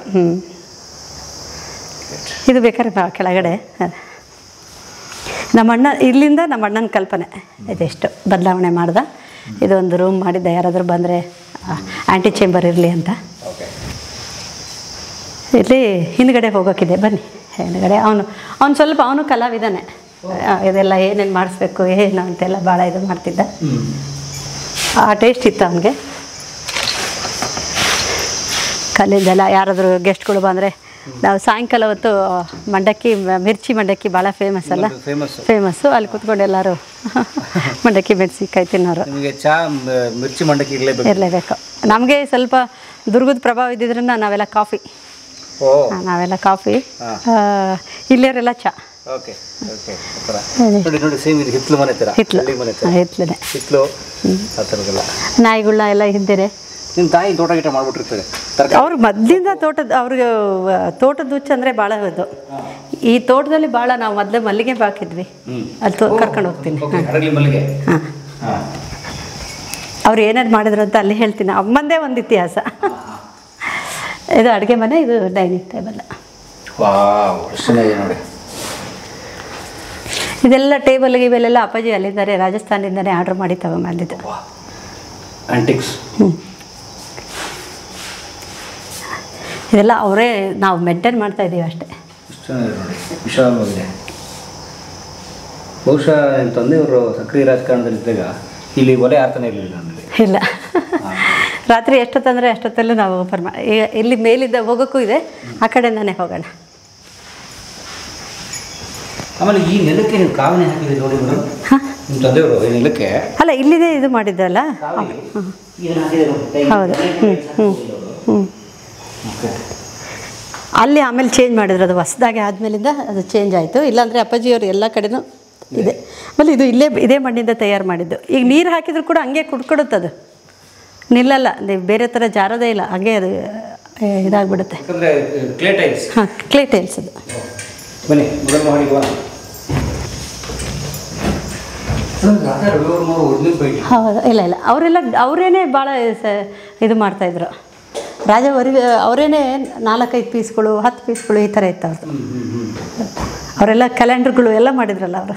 ಇದು ಬೇಕಾದ್ರೆ ಕೆಳಗಡೆ ನಮ್ಮ ಅಣ್ಣ, ಇಲ್ಲಿಂದ ನಮ್ಮ ಅಣ್ಣನ ಕಲ್ಪನೆ ಇದೆಷ್ಟು ಬದಲಾವಣೆ ಮಾಡ್ದೆ. ಇದೊಂದು ರೂಮ್ ಮಾಡಿದ್ದೆ, ಯಾರಾದರೂ ಬಂದರೆ ಆ್ಯಂಟಿ ಚೇಂಬರ್ ಇರಲಿ ಅಂತ. ಇಲ್ಲಿ ಹಿಂದ್ಗಡೆ ಹೋಗೋಕ್ಕಿದೆ, ಬನ್ನಿ ಹಿಂದ್ಗಡೆ. ಅವನು ಸ್ವಲ್ಪ ಅವನು ಕಲಾವಿದನೇ, ಇದೆಲ್ಲ ಏನೇನು ಮಾಡಿಸ್ಬೇಕು ಏನು ಅಂತೆಲ್ಲ ಭಾಳ ಇದು ಮಾಡ್ತಿದ್ದ. ಆ ಟೇಸ್ಟ್ ಇತ್ತು ಅವನಿಗೆ. ಕಲ್ಲಿಂದೆಲ್ಲ ಯಾರಾದರೂ ಗೆಸ್ಟ್ಗಳು ಬಂದರೆ ನಾವು ಸಾಯಂಕಾಲ ಹೊತ್ತು ಮಂಡಕ್ಕಿ, ಮಿರ್ಚಿ ಮಂಡಕ್ಕಿ ಭಾಳ ಫೇಮಸ್ ಅಲ್ಲ, ಫೇಮಸ್ಸು. ಅಲ್ಲಿ ಕೂತ್ಕೊಂಡು ಎಲ್ಲರೂ ಮಂಡಕ್ಕಿ ಮೆಣಸಿನ್ಕಾಯಿ ತಿನ್ನೋರು. ಚಾ ಮಿರ್ಚಿ ಮಂಡಕ್ಕಿ ಇರಲೇಬೇಕು. ನಮಗೆ ಸ್ವಲ್ಪ ದುರ್ಗದ ಪ್ರಭಾವ ಇದ್ದಿದ್ರಿಂದ ನಾವೆಲ್ಲ ಕಾಫಿ, ಇಲ್ಲೇರೆಲ್ಲ ಚಾ. ಹಿತ್ಲು ನಾಯಿಗಳನ್ನ ಎಲ್ಲ ಹಿಂದೆ. ನಿಮ್ಮ ತಾಯಿ ತೋಟ ಗೀಟ ಮಾಡ್ಬಿಟ್ಟಿರ್ತಾರೆ. ಅವ್ರು ಮೊದಲಿಂದ ಅವ್ರಿಗೆ ತೋಟದ ಹುಚ್ಚು ಅಂದರೆ ಭಾಳ ಇದು. ಈ ತೋಟದಲ್ಲಿ ಭಾಳ ನಾವು ಮೊದಲೇ ಮಲ್ಲಿಗೆ ಹಾಕಿದ್ವಿ, ಅಲ್ಲಿ ಕರ್ಕೊಂಡು ಹೋಗ್ತೀನಿ. ಹಾಂ, ಅವ್ರು ಏನೇನು ಮಾಡಿದ್ರು ಅಂತ ಅಲ್ಲಿ ಹೇಳ್ತೀನಿ. ಅಮ್ಮಂದೇ ಒಂದು ಇತಿಹಾಸ. ಇದು ಅಡುಗೆ ಮನೆ, ಇದು ಡೈನಿಂಗ್ ಟೇಬಲ್. ಇದೆಲ್ಲ ಟೇಬಲ್ ಗೀಬಲೆಲ್ಲ ಅಪ್ಪಾಜಿ ಅಲ್ಲಿದ್ದಾರೆ, ರಾಜಸ್ಥಾನದಿಂದನೇ ಆರ್ಡ್ರ್ ಮಾಡಿ ತಗೊಂಬಂದಿದ್ದು. ಇದೆಲ್ಲ ಅವರೇ ನಾವು ಮೇಂಟೈನ್ ಮಾಡ್ತಾ ಇದ್ದೀವಿ ಅಷ್ಟೇ. ವಿಶಾಲವಾಗಿದೆ. ಬಹುಶಃ ನಿಮ್ಮ ತಂದೆಯವರು ಸಕ್ರಿಯ ರಾಜಕಾರಣದಲ್ಲಿದ್ದಾಗ ಇಲ್ಲಿ ಒಲೆ ಆರ್ತಾನೆ ಇರಲಿಲ್ಲ. ಇಲ್ಲ, ರಾತ್ರಿ ಎಷ್ಟೊತ್ತಂದರೆ ಅಷ್ಟೊತ್ತಲ್ಲೂ ನಾವು ಓಪನ್ ಮಾಡಿ. ಈಗ ಇಲ್ಲಿ ಮೇಲಿದ್ದ ಹೋಗೋಕ್ಕೂ ಇದೆ, ಆ ಕಡೆಯಿಂದನೇ ಹೋಗೋಣ. ಆಮೇಲೆ ಈ ನೆಲಕ್ಕೆ ನೀವು ಕಾವಣೆ ಹಾಕಿದೆ ನೋಡಿ ಮೇಡಮ್, ನಿಮ್ಮ ತಂದೆಯವರು ಈ ನೆಲಕ್ಕೆ. ಅಲ್ಲ, ಇಲ್ಲಿದೆ ಇದು ಮಾಡಿದ್ರಲ್ಲ. ಹೌದು. ಅಲ್ಲಿ ಆಮೇಲೆ ಚೇಂಜ್ ಮಾಡಿದ್ರು, ಅದು ಹೊಸದಾಗಿ ಆದಮೇಲಿಂದ ಅದು ಚೇಂಜ್ ಆಯಿತು. ಇಲ್ಲಾಂದರೆ ಅಪ್ಪಾಜಿಯವರು ಎಲ್ಲ ಕಡೆನೂ ಇದೆ. ಆಮೇಲೆ ಇದು ಇದೇ ಮಣ್ಣಿಂದ ತಯಾರು ಮಾಡಿದ್ದು. ಈಗ ನೀರು ಹಾಕಿದ್ರು ಕೂಡ ಹಂಗೆ ಕುಡ್ಕೊಡುತ್ತದು, ನಿಲ್ಲಲ್ಲ. ನೀವು ಬೇರೆ ಥರ ಜಾರದೇ ಇಲ್ಲ, ಹಾಗೆ ಅದು ಇದಾಗ್ಬಿಡುತ್ತೆ. ಹಾಂ, ಕ್ಲೇ ಟೈಲ್ಸ್ ಅದು. ಹೌದು. ಇಲ್ಲ ಅವರೇನೆ ಭಾಳ ಇದು ಮಾಡ್ತಾಯಿದ್ರು. ಅವರೇನೆ 4-5 ಪೀಸ್ಗಳು 10 ಪೀಸ್ಗಳು ಈ ಥರ ಇತ್ತು ಅವ್ರದ್ದು. ಅವರೆಲ್ಲ ಕ್ಯಾಲೆಂಡರ್ಗಳು ಎಲ್ಲ ಮಾಡಿದ್ರಲ್ಲ ಅವರು.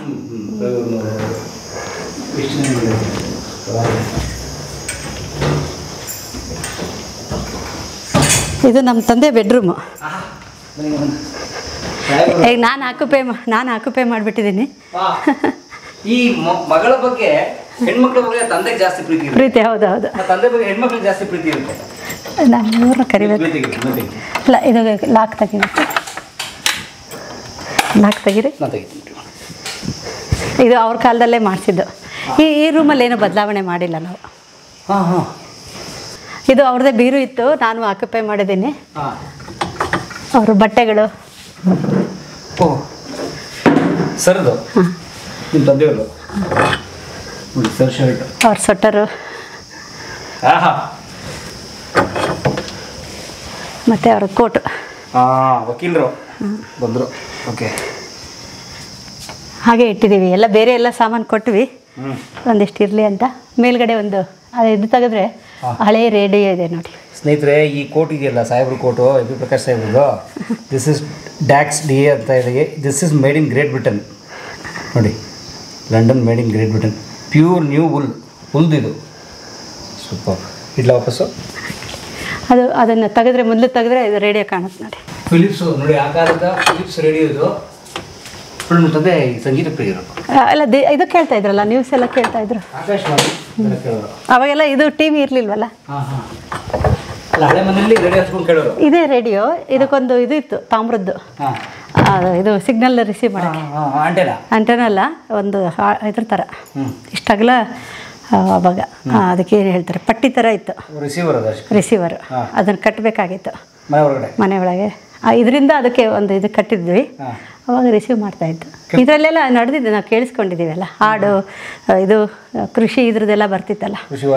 ಇದು ನಮ್ಮ ತಂದೆ ಬೆಡ್ರೂಮು. ಈಗ ನಾನು ಆಕ್ಯುಪೈ ಮಾಡಿಬಿಟ್ಟಿದ್ದೀನಿ. ಈ ಮಗಳ ಬಗ್ಗೆ ಹೆಣ್ಮಕ್ಳ ಬಗ್ಗೆ ತಂದೆಗೆ ಜಾಸ್ತಿ ಪ್ರೀತಿ. ಹೌದು ಹೌದು. ತಂದೆ ಬಗ್ಗೆ ಹೆಣ್ಮಕ್ಳಿಗೆ ಜಾಸ್ತಿ ಪ್ರೀತಿ ಇರುತ್ತೆ. ನಮ್ಮೂರನ್ನ ಕರಿಬೇಕು. ಇಲ್ಲ, ಇದು ಲಾಕ್ ತೆಗಿಬೇಕು. ಲಾಕ್ ತೆಗೀರಿ. ಇದು ಅವ್ರ ಕಾಲದಲ್ಲೇ ಮಾಡಿಸಿದ್ದು. ಈ ರೂಮಲ್ಲಿ ಏನೂ ಬದಲಾವಣೆ ಮಾಡಿಲ್ಲ ನಾವು. ಇದು ಅವ್ರದ್ದೇ ಬೀರು ಇತ್ತು, ನಾನು ಆಕ್ಯುಪೈ ಮಾಡಿದ್ದೀನಿ. ಅವರು ಬಟ್ಟೆಗಳು ಸರ್ದು ನಿಮ್ಮ ತಂದೆಯವರು ಅವ್ರ ಸ್ವೆಟರು ಮತ್ತು ಅವ್ರ ಕೋಟು. ವಕೀಲರು ಬಂದರು. ಓಕೆ, ಹಾಗೆ ಇಟ್ಟಿದ್ದೀವಿ. ಎಲ್ಲ ಬೇರೆ ಎಲ್ಲ ಸಾಮಾನು ಕೊಟ್ವಿ, ಒಂದಿಷ್ಟು ಇರಲಿ ಅಂತ. ಮೇಲ್ಗಡೆ ಒಂದು ಇದು ತೆಗೆದ್ರೆ ಹಳೆ ರೇಡಿಯೋ ಇದೆ ನೋಡಿ ಸ್ನೇಹಿತರೆ. ಈ ಕೋಟ್ ಇದೆಯಲ್ಲ, ಸಾಹೇಬ್ರ ಕೋಟು, ಎಂ.ಪಿ. ಪ್ರಕಾಶ್ ಸಾಹೇಬ್ರದ್ದು. This is DAKS D A ಅಂತ ಇದೆ. This is made in Great Britain ನೋಡಿ, London made in Great Britain. Pure new ಹುಲ್ದಿದು. ಸೂಪರ್. ಇಡ್ಲ ವಾಪಸ್ಸು. ಅದನ್ನು ತೆಗೆದ್ರೆ ಮೊದಲು ತೆಗೆದ್ರೆ ಇದು ರೇಡಿಯೋ ಕಾಣುತ್ತೆ ನೋಡಿ. ಫಿಲಿಪ್ಸು ನೋಡಿ, ಆ ಕಾಲದ ಫಿಲಿಪ್ಸ್ ರೇಡಿಯೋ ಇದು. ನಿಮ್ಮ ತಂದೆ ಸಂಗೀತ ಪ್ರಿಯರು. ಅಲ್ಲ, ಇದು ಕೇಳ್ತಾ ಇದ್ರಲ್ಲ, ನ್ಯೂಸ್ ಎಲ್ಲ ಕೇಳ್ತಾ ಇದ್ರು. ಆಕಾಶವಾಣಿ ಅವಾಗೆಲ್ಲ ಇದು ಟಿವಿ ಇರಲಿಲ್ವಲ್ಲ. ಹಳೆ ಮನೆಯಲ್ಲಿ ರೇಡಿಯೋ ಹಚ್ಕೊಂಡು ಕೇಳೋರು. ಇದೇ ರೇಡಿಯೋ. ಇದಕ್ಕೊಂದು ಇದು ಇತ್ತು, ತಾಮ್ರದ್ದು. ಇದು ಸಿಗ್ನಲ್ ರಿಸೀವ್ ಮಾಡೋಕ್ಕೆ ಆಂಟೆನಾ ಅಲ್ಲ, ಒಂದು ಇದ್ರ ಥರ ಇಷ್ಟಾಗಲ್ಲ ಅವಾಗ. ಅದಕ್ಕೆ ಏನು ಹೇಳ್ತಾರೆ, ಪಟ್ಟಿ ಥರ ಇತ್ತು, ರಿಸೀವರ್. ಅದನ್ನು ಕಟ್ಟಬೇಕಾಗಿತ್ತು ಮನೆ ಒಳಗೆ. ಇದರಿಂದ ಅದಕ್ಕೆ ಒಂದು ಇದು ಕಟ್ಟಿದ್ವಿ. ಅವಾಗ ರಿಸೀವ್ ಮಾಡ್ತಾಯಿದ್ದು. ಇದರಲ್ಲೆಲ್ಲ ನಡೆದಿದ್ದು ನಾವು ಕೇಳಿಸ್ಕೊಂಡಿದ್ದೀವಲ್ಲ, ಹಾಡು, ಇದು ಕೃಷಿ ಇದ್ರದ್ದೆಲ್ಲ ಬರ್ತಿತ್ತಲ್ಲ, ಕೃಷಿ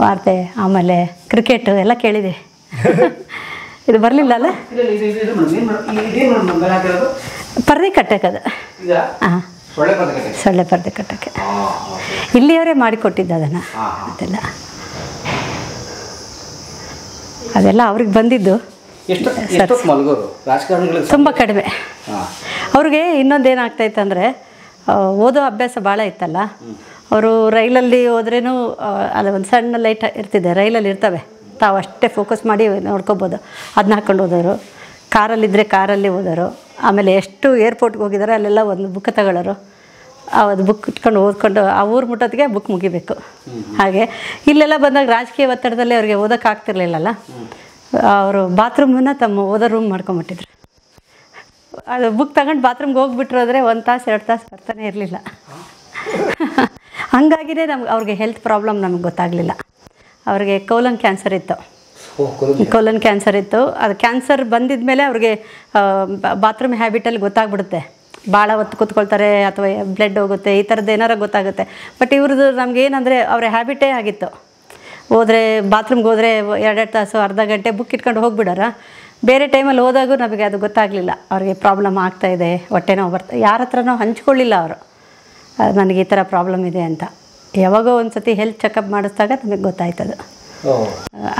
ವಾರ್ತೆ, ಆಮೇಲೆ ಕ್ರಿಕೆಟು ಎಲ್ಲ ಕೇಳಿದೆ. ಇದು ಬರಲಿಲ್ಲ ಅಲ್ಲ, ಪರ್ದೆ ಕಟ್ಟಕ್ಕೆ ಅದು. ಹಾಂ, ಸೊಳ್ಳೆ ಪರ್ದೆ ಕಟ್ಟಕ್ಕೆ ಇಲ್ಲಿಯವರೇ ಮಾಡಿಕೊಟ್ಟಿದ್ದು ಅದನ್ನು. ಅದೆಲ್ಲ ಅವ್ರಿಗೆ ಬಂದಿದ್ದು ತುಂಬ ಕಡಿಮೆ. ಅವ್ರಿಗೆ ಇನ್ನೊಂದೇನಾಗ್ತಾಯಿತ್ತು ಅಂದರೆ, ಓದೋ ಅಭ್ಯಾಸ ಭಾಳ ಇತ್ತಲ್ಲ, ಅವರು ರೈಲಲ್ಲಿ ಹೋದ್ರೂ ಅದು ಒಂದು ಸಣ್ಣ ಲೈಟ್ ಇರ್ತಿದೆ, ರೈಲಲ್ಲಿ ಇರ್ತವೆ, ತಾವು ಅಷ್ಟೇ ಫೋಕಸ್ ಮಾಡಿ ನೋಡ್ಕೊಬೋದು, ಅದನ್ನ ಹಾಕ್ಕೊಂಡು ಓದೋರು. ಕಾರಲ್ಲಿದ್ದರೆ ಕಾರಲ್ಲಿ ಓದೋರು. ಆಮೇಲೆ ಎಷ್ಟು ಏರ್ಪೋರ್ಟ್ಗೆ ಹೋಗಿದ್ದಾರೆ ಅಲ್ಲೆಲ್ಲ ಒಂದು ಬುಕ್ ತಗೊಳ್ಳೋರು, ಅದು ಬುಕ್ ಇಟ್ಕೊಂಡು ಓದ್ಕೊಂಡು ಆ ಊರು ಮುಟ್ಟೋತ್ತಿಗೆ ಬುಕ್ ಮುಗಿಬೇಕು. ಹಾಗೆ ಇಲ್ಲೆಲ್ಲ ಬಂದಾಗ ರಾಜಕೀಯ ಒತ್ತಡದಲ್ಲಿ ಅವ್ರಿಗೆ ಓದೋಕ್ಕಾಗ್ತಿರ್ಲಿಲ್ಲಲ್ಲ, ಅವರು ಬಾತ್ರೂಮನ್ನ ತಮ್ಮ ಓದೋ ರೂಮ್ ಮಾಡ್ಕೊಂಬಿಟ್ಟಿದ್ರು. ಅದು ಬುಕ್ ತಗೊಂಡು ಬಾತ್ರೂಮ್ಗೆ ಹೋಗ್ಬಿಟ್ರು ಅಂದರೆ 1 ತಾಸು 2 ತಾಸು ಬರ್ತಾನೆ ಇರಲಿಲ್ಲ. ಹಂಗಾಗಿಯೇ ಅವ್ರಿಗೆ ಹೆಲ್ತ್ ಪ್ರಾಬ್ಲಮ್ ನಮಗೆ ಗೊತ್ತಾಗಲಿಲ್ಲ. ಅವ್ರಿಗೆ ಕೋಲನ್ ಕ್ಯಾನ್ಸರ್ ಇತ್ತು. ಕೋಲನ್ ಕ್ಯಾನ್ಸರ್ ಇತ್ತು. ಅದು ಕ್ಯಾನ್ಸರ್ ಬಂದಿದ ಮೇಲೆ ಅವ್ರಿಗೆ ಬಾತ್ರೂಮ್ ಹ್ಯಾಬಿಟಲ್ಲಿ ಗೊತ್ತಾಗ್ಬಿಡುತ್ತೆ. ಭಾಳ ಹೊತ್ತು ಕೂತ್ಕೊಳ್ತಾರೆ ಅಥವಾ ಬ್ಲಡ್ ಹೋಗುತ್ತೆ, ಈ ಥರದ್ದು ಏನಾರ ಗೊತ್ತಾಗುತ್ತೆ. ಬಟ್ ಇವ್ರದ್ದು ನಮಗೇನಂದರೆ ಅವರ ಹ್ಯಾಬಿಟೇ ಆಗಿತ್ತು. ಹೋದರೆ ಬಾತ್ರೂಮ್ಗೆ ಹೋದರೆ 2 ತಾಸು ಅರ್ಧ ಗಂಟೆ ಬುಕ್ ಇಟ್ಕೊಂಡು ಹೋಗ್ಬಿಡೋರ. ಬೇರೆ ಟೈಮಲ್ಲಿ ಹೋದಾಗೂ ನಮಗೆ ಅದು ಗೊತ್ತಾಗಲಿಲ್ಲ, ಅವ್ರಿಗೆ ಪ್ರಾಬ್ಲಮ್ ಆಗ್ತಾಯಿದೆ, ಹೊಟ್ಟೆ ನೋವು ಬರ್ತಾ, ಯಾರ ಹತ್ರನೂ ಹಂಚ್ಕೊಳ್ಳಿಲ್ಲ ಅವರು ನನಗೆ ಈ ಥರ ಪ್ರಾಬ್ಲಮ್ ಇದೆ ಅಂತ. ಯಾವಾಗೋ ಒಂದು ಸತಿ ಹೆಲ್ತ್ ಚೆಕಪ್ ಮಾಡಿಸಿದಾಗ ನಮಗೆ ಗೊತ್ತಾಯ್ತದು.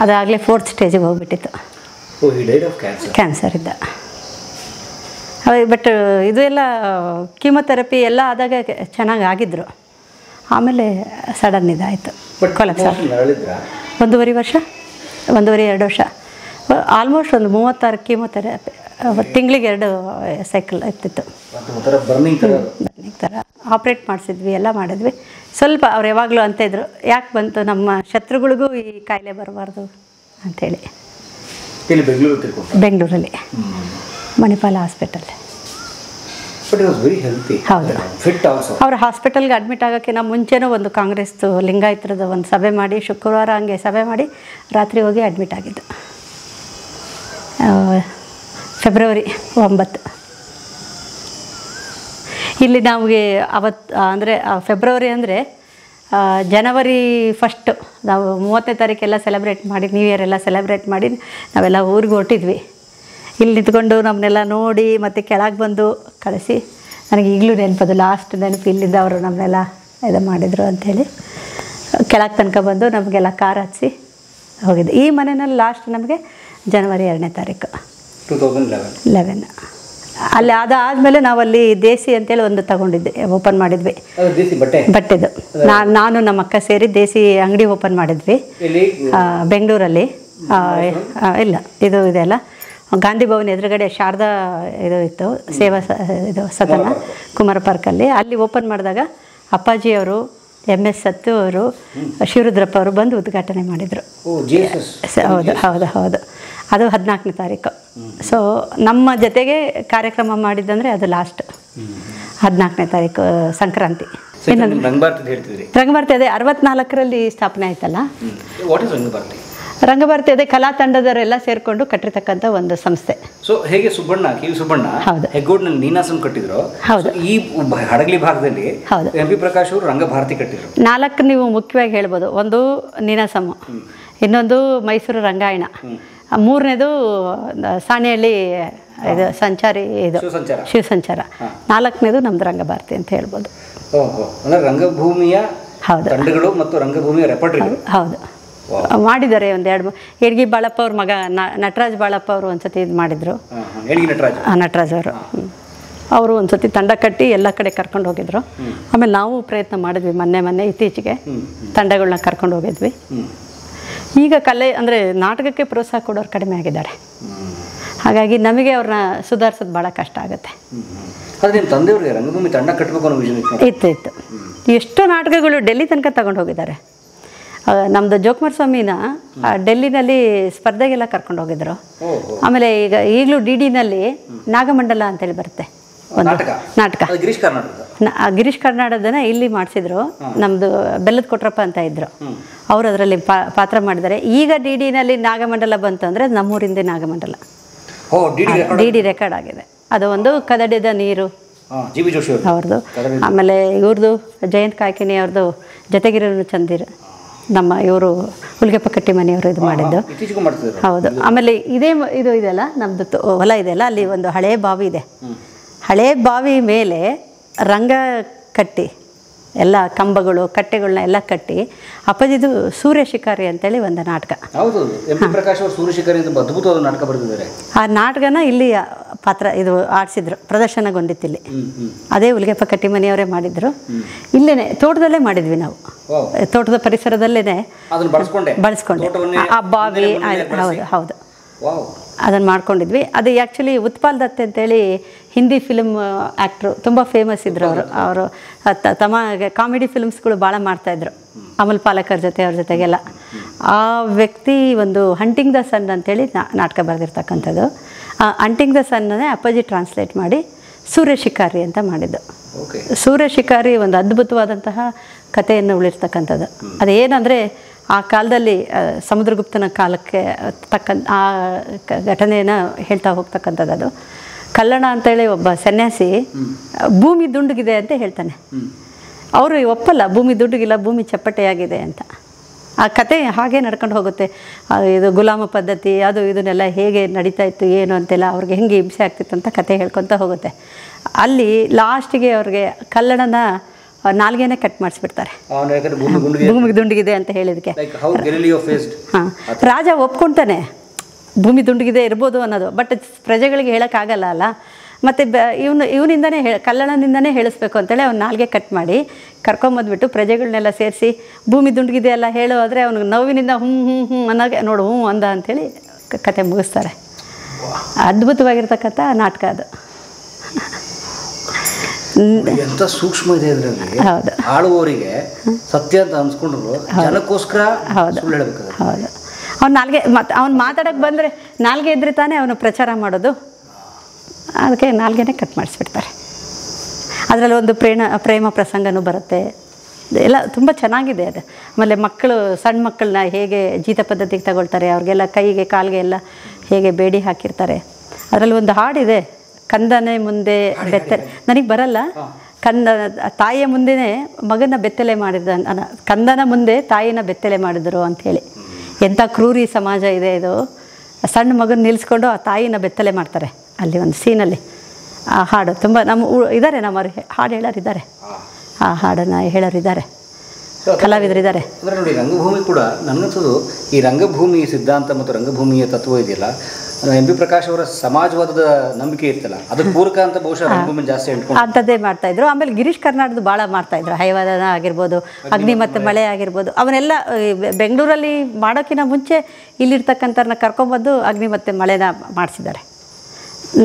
ಅದಾಗಲೇ 4th ಸ್ಟೇಜಿಗೆ ಹೋಗ್ಬಿಟ್ಟಿತ್ತು, ಕ್ಯಾನ್ಸರ್ ಇದ್ದ. ಬಟ್ ಇದು ಎಲ್ಲ ಕೀಮೊಥೆರಪಿ ಎಲ್ಲ ಆದಾಗ ಚೆನ್ನಾಗಿ ಆಗಿದ್ದರು. ಆಮೇಲೆ ಸಡನ್ ಇದಾಯಿತು, ಕೊಲೆಪ್ಸ್. 1.5 ವರ್ಷ, 1.5-2 ವರ್ಷ, ಆಲ್ಮೋಸ್ಟ್ ಒಂದು 36 ಕೀಮೊಥೆರಪಿ, ತಿಂಗಳಿಗೆ 2 ಸೈಕಲ್ ಇರ್ತಿತ್ತು. ಬರ್ನಿಂಗ್ ಥರ ಆಪ್ರೇಟ್ ಮಾಡಿಸಿದ್ವಿ, ಎಲ್ಲ ಮಾಡಿದ್ವಿ. ಸ್ವಲ್ಪ ಅವ್ರು ಯಾವಾಗಲೂ ಅಂತಿದ್ರು, ಯಾಕೆ ಬಂತು ನಮ್ಮ ಶತ್ರುಗಳಿಗೂ ಈ ಕಾಯಿಲೆ ಬರಬಾರ್ದು ಅಂಥೇಳಿ. ಬೆಂಗಳೂರಲ್ಲಿ ಮಣಿಪಾಲ ಹಾಸ್ಪಿಟಲ್. ಹೌದು, ಅವ್ರ ಹಾಸ್ಪಿಟಲ್ಗೆ ಅಡ್ಮಿಟ್ ಆಗೋಕ್ಕಿಂತ ಮುಂಚೆನೂ ಒಂದು ಕಾಂಗ್ರೆಸ್ದು ಲಿಂಗಾಯತರದ್ದು ಒಂದು ಸಭೆ ಮಾಡಿ, ಶುಕ್ರವಾರ ಹಂಗೆ ಸಭೆ ಮಾಡಿ ರಾತ್ರಿ ಹೋಗಿ ಅಡ್ಮಿಟ್ ಆಗಿದ್ದು. ಫೆಬ್ರವರಿ 9. ಇಲ್ಲಿ ನಮಗೆ ಅವತ್ತು ಅಂದರೆ ಫೆಬ್ರವರಿ ಅಂದರೆ ಜನವರಿ 1 ನಾವು 30ನೇ ತಾರೀಕೆಲ್ಲ ಸೆಲೆಬ್ರೇಟ್ ಮಾಡಿ, ನ್ಯೂ ಇಯರ್ ಎಲ್ಲ ಸೆಲೆಬ್ರೇಟ್ ಮಾಡಿ ನಾವೆಲ್ಲ ಊರಿಗೆ ಹೊರಟಿದ್ವಿ. ಇಲ್ಲಿ ನಿಂತ್ಕೊಂಡು ನಮ್ಮನ್ನೆಲ್ಲ ನೋಡಿ ಮತ್ತು ಕೆಳಗೆ ಬಂದು ಕಳಿಸಿ, ನನಗೆ ಈಗಲೂ ನೆನಪದು, ಲಾಸ್ಟ್ ನೆನಪು ಇಲ್ಲಿಂದ ಅವರು ನಮ್ಮನ್ನೆಲ್ಲ ಇದು ಮಾಡಿದರು ಅಂಥೇಳಿ. ಕೆಳಗೆ ತನಕ ಬಂದು ನಮಗೆಲ್ಲ ಕಾರ್ ಹಚ್ಚಿ ಹೋಗಿದ್ದು. ಈ ಮನೆಯಲ್ಲಿ ಲಾಸ್ಟ್ ನಮಗೆ ಜನವರಿ 2ನೇ ತಾರೀಕು 2011. ಅಲ್ಲಿ ಅದಾದಮೇಲೆ ನಾವಲ್ಲಿ ದೇಸಿ ಅಂತೇಳಿ ಒಂದು ತಗೊಂಡಿದ್ದೆ, ಓಪನ್ ಮಾಡಿದ್ವಿ, ಬಟ್ಟೆದು. ನಾನು ನಮ್ಮ ಅಕ್ಕ ಸೇರಿ ದೇಸಿ ಅಂಗಡಿ ಓಪನ್ ಮಾಡಿದ್ವಿ ಬೆಂಗಳೂರಲ್ಲಿ. ಇಲ್ಲ, ಇದು ಇದೆಲ್ಲ ಗಾಂಧಿ ಭವನ್ ಎದುರುಗಡೆ ಶಾರದಾ ಇದು ಇತ್ತು, ಸೇವಾ ಇದು ಸದನ, ಕುಮಾರ ಪಾರ್ಕಲ್ಲಿ. ಅಲ್ಲಿ ಓಪನ್ ಮಾಡಿದಾಗ ಅಪ್ಪಾಜಿಯವರು, MS ಸತ್ತು ಅವರು, ಶಿವರುದ್ರಪ್ಪ ಅವರು ಬಂದು ಉದ್ಘಾಟನೆ ಮಾಡಿದರು. ಹೌದು ಹೌದು ಹೌದು, ಅದು 14ನೇ ತಾರೀಕು. ಸೊ ನಮ್ಮ ಜೊತೆಗೆ ಕಾರ್ಯಕ್ರಮ ಮಾಡಿದ್ದಂದರೆ ಅದು ಲಾಸ್ಟ್ 14ನೇ ತಾರೀಕು ಸಂಕ್ರಾಂತಿ. ರಂಗಭಾರತಿ ಅದೇ 64ರಲ್ಲಿ ಸ್ಥಾಪನೆ ಆಯ್ತಲ್ಲ. ರಂಗಭಾರತಿ ಅದೇ ಕಲಾ ತಂಡದವರೆಲ್ಲ ಸೇರಿಕೊಂಡು ಕಟ್ಟಿರ್ತಕ್ಕಂಥ ಒಂದು ಸಂಸ್ಥೆ. ಸೊ ಹೇಗೆ ಸುಬ್ಬಣ್ಣ, ಕೆ.ವಿ. ಸುಬ್ಬಣ್ಣ ಹೆಗ್ಗೋಡ್ನಲ್ಲಿ ನೀನಾಸಂ ಕಟ್ಟಿದ್ರು, ಹೌದು, ಈ ಹಡಗಲಿ ಭಾಗದಲ್ಲಿ MP ಪ್ರಕಾಶ್ ಅವರು ರಂಗಭಾರತಿ ಕಟ್ಟಿದ್ರು. 4 ನೀವು ಮುಖ್ಯವಾಗಿ ಹೇಳ್ಬೋದು. ಒಂದು ನೀನಾಸಂ, ಇನ್ನೊಂದು ಮೈಸೂರು ರಂಗಾಯಣ, 3ನೇದು ಸಾಣೆಹಳ್ಳಿ ಇದು ಸಂಚಾರಿ, ಇದು ಶಿವಸಂಚಾರ, 4ನೇದು ನಮ್ದು ರಂಗಭಾರತಿ ಅಂತ ಹೇಳ್ಬೋದು. ರಂಗಭೂಮಿಯ ತಂಡಗಳು ಮತ್ತು ರಂಗಭೂಮಿಯ ರೆಪರ್ಟರಿ. ಹೌದು, ಮಾಡಿದ್ದಾರೆ. ಒಂದು 2 ಏಡ್ಗಿ ಬಾಳಪ್ಪ ಅವ್ರ ಮಗ ನಟರಾಜ್ ಬಾಳಪ್ಪ ಅವರು ಒಂದ್ಸತಿ ಇದು ಮಾಡಿದ್ರು. ನಟರಾಜ್ ಅವರು ಒಂದ್ಸತಿ ತಂಡ ಕಟ್ಟಿ ಎಲ್ಲ ಕಡೆ ಕರ್ಕೊಂಡು ಹೋಗಿದ್ರು. ಆಮೇಲೆ ನಾವು ಪ್ರಯತ್ನ ಮಾಡಿದ್ವಿ, ಮೊನ್ನೆ ಇತ್ತೀಚೆಗೆ ತಂಡಗಳನ್ನ ಕರ್ಕೊಂಡು ಹೋಗಿದ್ವಿ. ಈಗ ಕಲೆ ಅಂದರೆ ನಾಟಕಕ್ಕೆ ಪ್ರೋತ್ಸಾಹ ಕೊಡೋರು ಕಡಿಮೆ ಆಗಿದ್ದಾರೆ. ಹಾಗಾಗಿ ನಮಗೆ ಅವ್ರನ್ನ ಸುಧಾರಿಸೋದು ಭಾಳ ಕಷ್ಟ ಆಗುತ್ತೆ. ರಂಗಭೂಮಿ ತಂಡ ಕಟ್ಟಬೇಕು ಅನ್ನೋ ವಿಷಯ ಇತ್ತು. ಎಷ್ಟೋ ನಾಟಕಗಳು ಡೆಲ್ಲಿ ತನಕ ತಗೊಂಡು ಹೋಗಿದ್ದಾರೆ. ನಮ್ಮದು ಜೋಕುಮಾರ್ ಸ್ವಾಮಿನ ಡೆಲ್ಲಿನಲ್ಲಿ ಸ್ಪರ್ಧೆಗೆಲ್ಲ ಕರ್ಕೊಂಡು ಹೋಗಿದ್ರು. ಆಮೇಲೆ ಈಗಲೂ DDನಲ್ಲಿ ನಾಗಮಂಡಲ ಅಂತೇಳಿ ಬರುತ್ತೆ ಒಂದು ನಾಟಕ, ಗಿರೀಶ್ ಕರ್ನಾಟಕದನ್ನ ಇಲ್ಲಿ ಮಾಡಿಸಿದ್ರು. ನಮ್ಮದು ಬೆಲ್ಲದ ಕೊಟ್ರಪ್ಪ ಅಂತ ಇದ್ರು, ಅವರು ಅದರಲ್ಲಿ ಪಾತ್ರ ಮಾಡಿದ್ದಾರೆ. ಈಗ DDನಲ್ಲಿ ನಾಗಮಂಡಲ ಬಂತು ಅಂದರೆ ನಮ್ಮೂರಿಂದ ನಾಗಮಂಡಲ DD ರೆಕಾರ್ಡ್ ಆಗಿದೆ. ಅದು ಒಂದು ಕದಡಿದ ನೀರು ಜಿ ಬಿ ಜೋಶಿ ಅವ್ರದ್ದು. ಆಮೇಲೆ ಇವ್ರದ್ದು ಜಯಂತ್ ಕಾಯ್ಕಿಣಿ ಅವ್ರದ್ದು ಜೊತೆಗಿರೋನು ಚಂದಿರ್, ನಮ್ಮ ಇವರು ಹುಲ್ಗೆಪ್ಪ ಕಟ್ಟಿ ಮನೆಯವರು ಇದು ಮಾಡಿದ್ದು. ಹೌದು. ಆಮೇಲೆ ಇದು ಇದೆಯಲ್ಲ ನಮ್ಮದು ಹೊಲ ಇದೆಯಲ್ಲ, ಅಲ್ಲಿ ಒಂದು ಹಳೆ ಬಾವಿ ಇದೆ. ಹಳೆ ಬಾವಿ ಮೇಲೆ ರಂಗ ಕಟ್ಟಿ ಎಲ್ಲ ಕಂಬಗಳು ಕಟ್ಟೆಗಳನ್ನ ಎಲ್ಲ ಕಟ್ಟಿ ಅಪ್ಪಾಜಿದು ಸೂರ್ಯ ಶಿಕಾರಿ ಅಂತೇಳಿ ಒಂದು ನಾಟಕ. ಹೌದು, ಎಂ ಪಿ ಪ್ರಕಾಶ್ ಅವರು ಸೂರ್ಯ ಶಿಕಾರಿ ಅಂತ ಅದ್ಭುತವಾದ ನಾಟಕ ಬರೆದಿದ್ದಾರೆ. ಆ ನಾಟಕನ ಇಲ್ಲಿ ಪಾತ್ರ ಇದು ಆಡಿಸಿದ್ರು, ಪ್ರದರ್ಶನಗೊಂಡಿತ್ತು ಇಲ್ಲಿ. ಅದೇ ಹುಲ್ಗೆಪ್ಪ ಕಟ್ಟಿ ಮನೆಯವರೇ ಮಾಡಿದ್ರು. ಇಲ್ಲೇನೆ ತೋಟದಲ್ಲೇ ಮಾಡಿದ್ವಿ ನಾವು, ತೋಟದ ಪರಿಸರದಲ್ಲೇ ಬಳಸ್ಕೊಂಡೆ ಆ ಬಾವಿ. ಹೌದು ಹೌದು, ಅದನ್ನು ಮಾಡ್ಕೊಂಡಿದ್ವಿ. ಅದು ಆ್ಯಕ್ಚುಲಿ ಉತ್ಪಾಲ್ ದತ್ ಅಂತೇಳಿ ಹಿಂದಿ ಫಿಲ್ಮ್ ಆ್ಯಕ್ಟ್ರು, ತುಂಬ ಫೇಮಸ್ ಇದ್ದರು ಅವರು. ತಮ್ಮ ಕಾಮಿಡಿ ಫಿಲ್ಮ್ಸ್ಗಳು ಭಾಳ ಮಾಡ್ತಾಯಿದ್ರು, ಅಮಲ್ ಪಾಲೇಕರ್ ಅವ್ರ ಜೊತೆಗೆಲ್ಲ. ಆ ವ್ಯಕ್ತಿ ಒಂದು ಹಂಟಿಂಗ್ ದ ಸನ್ ಅಂತೇಳಿ ನಾಟಕ ಬರೆದಿರ್ತಕ್ಕಂಥದ್ದು. ಆ ಹಂಟಿಂಗ್ ದ ಸನ್ನೇ ಅಪ್ಪಾಜಿ ಟ್ರಾನ್ಸ್ಲೇಟ್ ಮಾಡಿ ಸೂರ್ಯ ಶಿಕಾರಿ ಅಂತ ಮಾಡಿದ್ದು. ಸೂರ್ಯ ಶಿಕಾರಿ ಒಂದು ಅದ್ಭುತವಾದಂತಹ ಕಥೆಯನ್ನು ಉಳಿರ್ತಕ್ಕಂಥದ್ದು. ಅದೇನಂದರೆ ಆ ಕಾಲದಲ್ಲಿ ಸಮುದ್ರಗುಪ್ತನ ಕಾಲಕ್ಕೆ ಆ ಘಟನೆಯನ್ನು ಹೇಳ್ತಾ ಹೋಗ್ತಕ್ಕಂಥದ್ದು. ಅದು ಕಲ್ಲಣ ಅಂತೇಳಿ ಒಬ್ಬ ಸನ್ಯಾಸಿ ಭೂಮಿ ದುಂಡಗಿದೆ ಅಂತ ಹೇಳ್ತಾನೆ. ಅವರು ಒಪ್ಪಲ್ಲ, ಭೂಮಿ ದುಂಡಗಿಲ್ಲ, ಭೂಮಿ ಚಪ್ಪಟೆಯಾಗಿದೆ ಅಂತ. ಆ ಕತೆ ಹಾಗೆ ನಡ್ಕೊಂಡು ಹೋಗುತ್ತೆ. ಇದು ಗುಲಾಮ ಪದ್ಧತಿ ಅದು ಇದನ್ನೆಲ್ಲ ಹೇಗೆ ನಡೀತಾ ಇತ್ತು ಏನು ಅಂತೆಲ್ಲ, ಅವ್ರಿಗೆ ಹೆಂಗೆ ಹಿಂಸೆ ಆಗ್ತಿತ್ತು ಅಂತ ಕತೆ ಹೇಳ್ಕೊತ ಹೋಗುತ್ತೆ. ಅಲ್ಲಿ ಲಾಸ್ಟಿಗೆ ಅವ್ರಿಗೆ ಕಲ್ಲಣನ ನಾಲ್ಗೆನೇ ಕಟ್ ಮಾಡಿಸ್ಬಿಡ್ತಾರೆ, ಭೂಮಿಗೆ ದುಂಡಗಿದೆ ಅಂತ ಹೇಳಿದಕ್ಕೆ. ಹಾಂ, ರಾಜ ಒಪ್ಕೊಳ್ತಾನೆ ಭೂಮಿ ದುಂಡಗಿದೆ ಇರ್ಬೋದು ಅನ್ನೋದು, ಬಟ್ ಪ್ರಜೆಗಳಿಗೆ ಹೇಳೋಕ್ಕಾಗಲ್ಲ ಅಲ್ಲ. ಮತ್ತು ಇವನಿಂದನೇ ಕಲ್ಲಣದಿಂದನೇ ಹೇಳಿಸ್ಬೇಕು ಅಂತೇಳಿ ಅವ್ನು ನಾಲ್ಗೆ ಕಟ್ ಮಾಡಿ ಕರ್ಕೊಂಬಂದ್ಬಿಟ್ಟು ಪ್ರಜೆಗಳನ್ನೆಲ್ಲ ಸೇರಿಸಿ ಭೂಮಿ ದುಂಡಗಿದೆ ಅಲ್ಲ ಹೇಳು, ಆದರೆ ಅವ್ನಿಗೆ ನೋವಿನಿಂದ ಹ್ಞೂ ಅನ್ನೋಗೆ ನೋಡು ಹ್ಞೂ ಅಂದ ಅಂಥೇಳಿ ಕತೆ ಮುಗಿಸ್ತಾರೆ. ಅದ್ಭುತವಾಗಿರ್ತಕ್ಕಂಥ ನಾಟಕ ಅದು. ಎಂತ ಸೂಕ್ಷ್ಮ ಇದೆ ಅದರಲ್ಲಿ. ಹೌದು, ಆಳುವವರಿಗೆ ಸತ್ಯ ಅಂತ ಅನ್ಸ್ಕೊಂಡ್ರು ಜನಕ್ಕೋಸ್ಕರ. ಹೌದು ಹೌದು. ಅವ್ನು ನಾಲ್ಗೆ ಅವ್ನು ಮಾತಾಡೋಕ್ಕೆ ಬಂದರೆ ನಾಲ್ಗೆ ಇದ್ರೆ ತಾನೇ ಅವನು ಪ್ರಚಾರ ಮಾಡೋದು, ಅದಕ್ಕೆ ನಾಲ್ಗೆನೇ ಕಟ್ ಮಾಡಿಸ್ಬಿಡ್ತಾರೆ. ಅದರಲ್ಲಿ ಒಂದು ಪ್ರೇಮ ಪ್ರಸಂಗನೂ ಬರುತ್ತೆ, ಎಲ್ಲ ತುಂಬ ಚೆನ್ನಾಗಿದೆ ಅದು. ಆಮೇಲೆ ಮಕ್ಕಳು, ಸಣ್ಣ ಮಕ್ಕಳನ್ನ ಹೇಗೆ ಜೀತ ಪದ್ಧತಿಗೆ ತಗೊಳ್ತಾರೆ, ಅವ್ರಿಗೆಲ್ಲ ಕೈಗೆ ಕಾಲಿಗೆ ಎಲ್ಲ ಹೇಗೆ ಬೇಡಿ ಹಾಕಿರ್ತಾರೆ. ಅದರಲ್ಲಿ ಒಂದು ಹಾಡಿದೆ, ಕಂದನೇ ಮುಂದೆ ಬೆತ್ತಲೆ, ನನಗೆ ಬರಲ್ಲ. ತಾಯಿಯ ಮುಂದೆನೇ ಮಗನ ಬೆತ್ತಲೆ ಮಾಡಿದ, ಕಂದನ ಮುಂದೆ ತಾಯಿನ ಬೆತ್ತಲೆ ಮಾಡಿದ್ರು ಅಂಥೇಳಿ. ಎಂಥ ಕ್ರೂರಿ ಸಮಾಜ ಇದೆ ಇದು. ಸಣ್ಣ ಮಗನ ನಿಲ್ಲಿಸ್ಕೊಂಡು ಆ ತಾಯಿನ ಬೆತ್ತಲೆ ಮಾಡ್ತಾರೆ ಅಲ್ಲಿ ಒಂದು ಸೀನಲ್ಲಿ. ಆ ಹಾಡು ತುಂಬ ಇದ್ದಾರೆ, ನಮ್ಮವ್ರು ಹಾಡು ಹೇಳೋರಿದ್ದಾರೆ, ಆ ಹಾಡನ್ನು ಹೇಳೋರಿದ್ದಾರೆ, ಕಲಾವಿದರಿದ್ದಾರೆ. ಅಂದರೆ ನೋಡಿ, ರಂಗಭೂಮಿ ಕೂಡ ನನಗನ್ಸೋದು ಈ ರಂಗಭೂಮಿ ಸಿದ್ಧಾಂತ ಮತ್ತು ರಂಗಭೂಮಿಯ ತತ್ವ ಇದೆಯಲ್ಲ, ಎಂ ಪಿ ಪ್ರಕಾಶ್ ಅವರ ಸಮಾಜವಾದದ ನಂಬಿಕೆ ಇರ್ತಲ್ಲ, ಅದಕ್ಕೆ ಪೂರಕ ಅಂತ ಬಹುಶಃ ರಂಗಭೂಮಿ ಜಾಸ್ತಿ ಅಂಥದ್ದೇ ಮಾಡ್ತಾಯಿದ್ರು. ಆಮೇಲೆ ಗಿರೀಶ್ ಕರ್ನಾಟಕದ ಭಾಳ ಮಾಡ್ತಾಯಿದ್ರು, ಹೈವಾದನ ಆಗಿರ್ಬೋದು, ಅಗ್ನಿ ಮತ್ತು ಮಳೆ ಆಗಿರ್ಬೋದು, ಅವನ್ನೆಲ್ಲ ಬೆಂಗಳೂರಲ್ಲಿ ಮಾಡೋಕ್ಕಿಂತ ಮುಂಚೆ ಇಲ್ಲಿರ್ತಕ್ಕಂಥವ್ರನ್ನ ಕರ್ಕೊಂಬಂದು ಅಗ್ನಿ ಮತ್ತು ಮಳೆನ ಮಾಡಿಸಿದ್ದಾರೆ.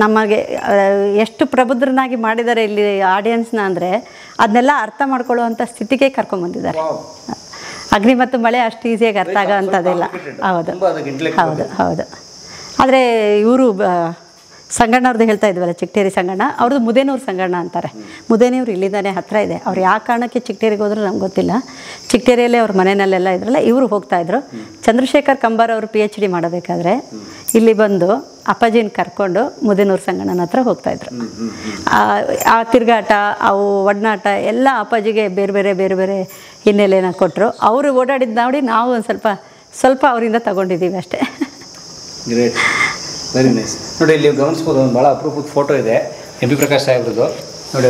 ನಮಗೆ ಎಷ್ಟು ಪ್ರಬುದ್ಧರನ್ನಾಗಿ ಮಾಡಿದ್ದಾರೆ ಇಲ್ಲಿ ಆಡಿಯನ್ಸ್ನ ಅಂದರೆ ಅದನ್ನೆಲ್ಲ ಅರ್ಥ ಮಾಡ್ಕೊಳ್ಳುವಂಥ ಸ್ಥಿತಿಗೆ ಕರ್ಕೊಂಬಂದಿದ್ದಾರೆ. ಅಗ್ನಿ ಮತ್ತು ಮಳೆ ಅಷ್ಟು ಈಸಿಯಾಗಿ ಅರ್ಥ ಆಗೋ ಅಂಥದ್ದಿಲ್ಲ. ಹೌದು ಹೌದು ಹೌದು. ಆದರೆ ಇವರು ಸಂಗಣ್ಣವ್ರದ್ದು ಹೇಳ್ತಾ ಇದ್ವಲ್ಲ, ಚಿಕ್ಕಟೇರಿ ಸಂಗಣ್ಣ ಅವ್ರದ್ದು ಮುದೇನೂರು ಸಂಗಣ್ಣ ಅಂತಾರೆ. ಮುದೇನೂರು ಇಲ್ಲಿಂದಾನೆ ಹತ್ತಿರ ಇದೆ. ಅವ್ರು ಯಾವ ಕಾರಣಕ್ಕೆ ಚಿಕ್ಕಟೇರಿಗೆ ಹೋದ್ರು ನಮ್ಗೆ ಗೊತ್ತಿಲ್ಲ. ಚಿಕ್ಕಟೇರಿಯಲ್ಲೇ ಅವ್ರ ಮನೆಯಲ್ಲೆಲ್ಲ ಇದ್ರಲ್ಲ, ಇವರು ಹೋಗ್ತಾಯಿದ್ರು. ಚಂದ್ರಶೇಖರ್ ಕಂಬಾರ್ ಅವರು PhD ಮಾಡಬೇಕಾದ್ರೆ ಇಲ್ಲಿ ಬಂದು ಅಪ್ಪಾಜಿನ ಕರ್ಕೊಂಡು ಮುದೇನೂರು ಸಂಗಣ್ಣನ ಹತ್ರ ಹೋಗ್ತಾಯಿದ್ರು. ಆ ತಿರುಗಾಟ, ಅವು ಒಡನಾಟ ಎಲ್ಲ ಅಪ್ಪಾಜಿಗೆ ಬೇರೆ ಬೇರೆ ಬೇರೆ ಬೇರೆ ಹಿನ್ನೆಲೆನ ಕೊಟ್ಟರು. ಅವರು ಓಡಾಡಿದ್ದು ನೋಡಿ ನಾವು ಒಂದು ಸ್ವಲ್ಪ ಅವರಿಂದ ತಗೊಂಡಿದ್ದೀವಿ ಅಷ್ಟೇ. Great, very nice. ನೋಡಿ, ಇಲ್ಲಿ ಗಮನಿಸ್ಬೋದು, ಒಂದು ಭಾಳ ಅಪರೂಪದ ಫೋಟೋ ಇದೆ ಎಂ ಪಿ ಪ್ರಕಾಶ್ ಸಾಹೇಬ್ರದ್ದು. ನೋಡಿ,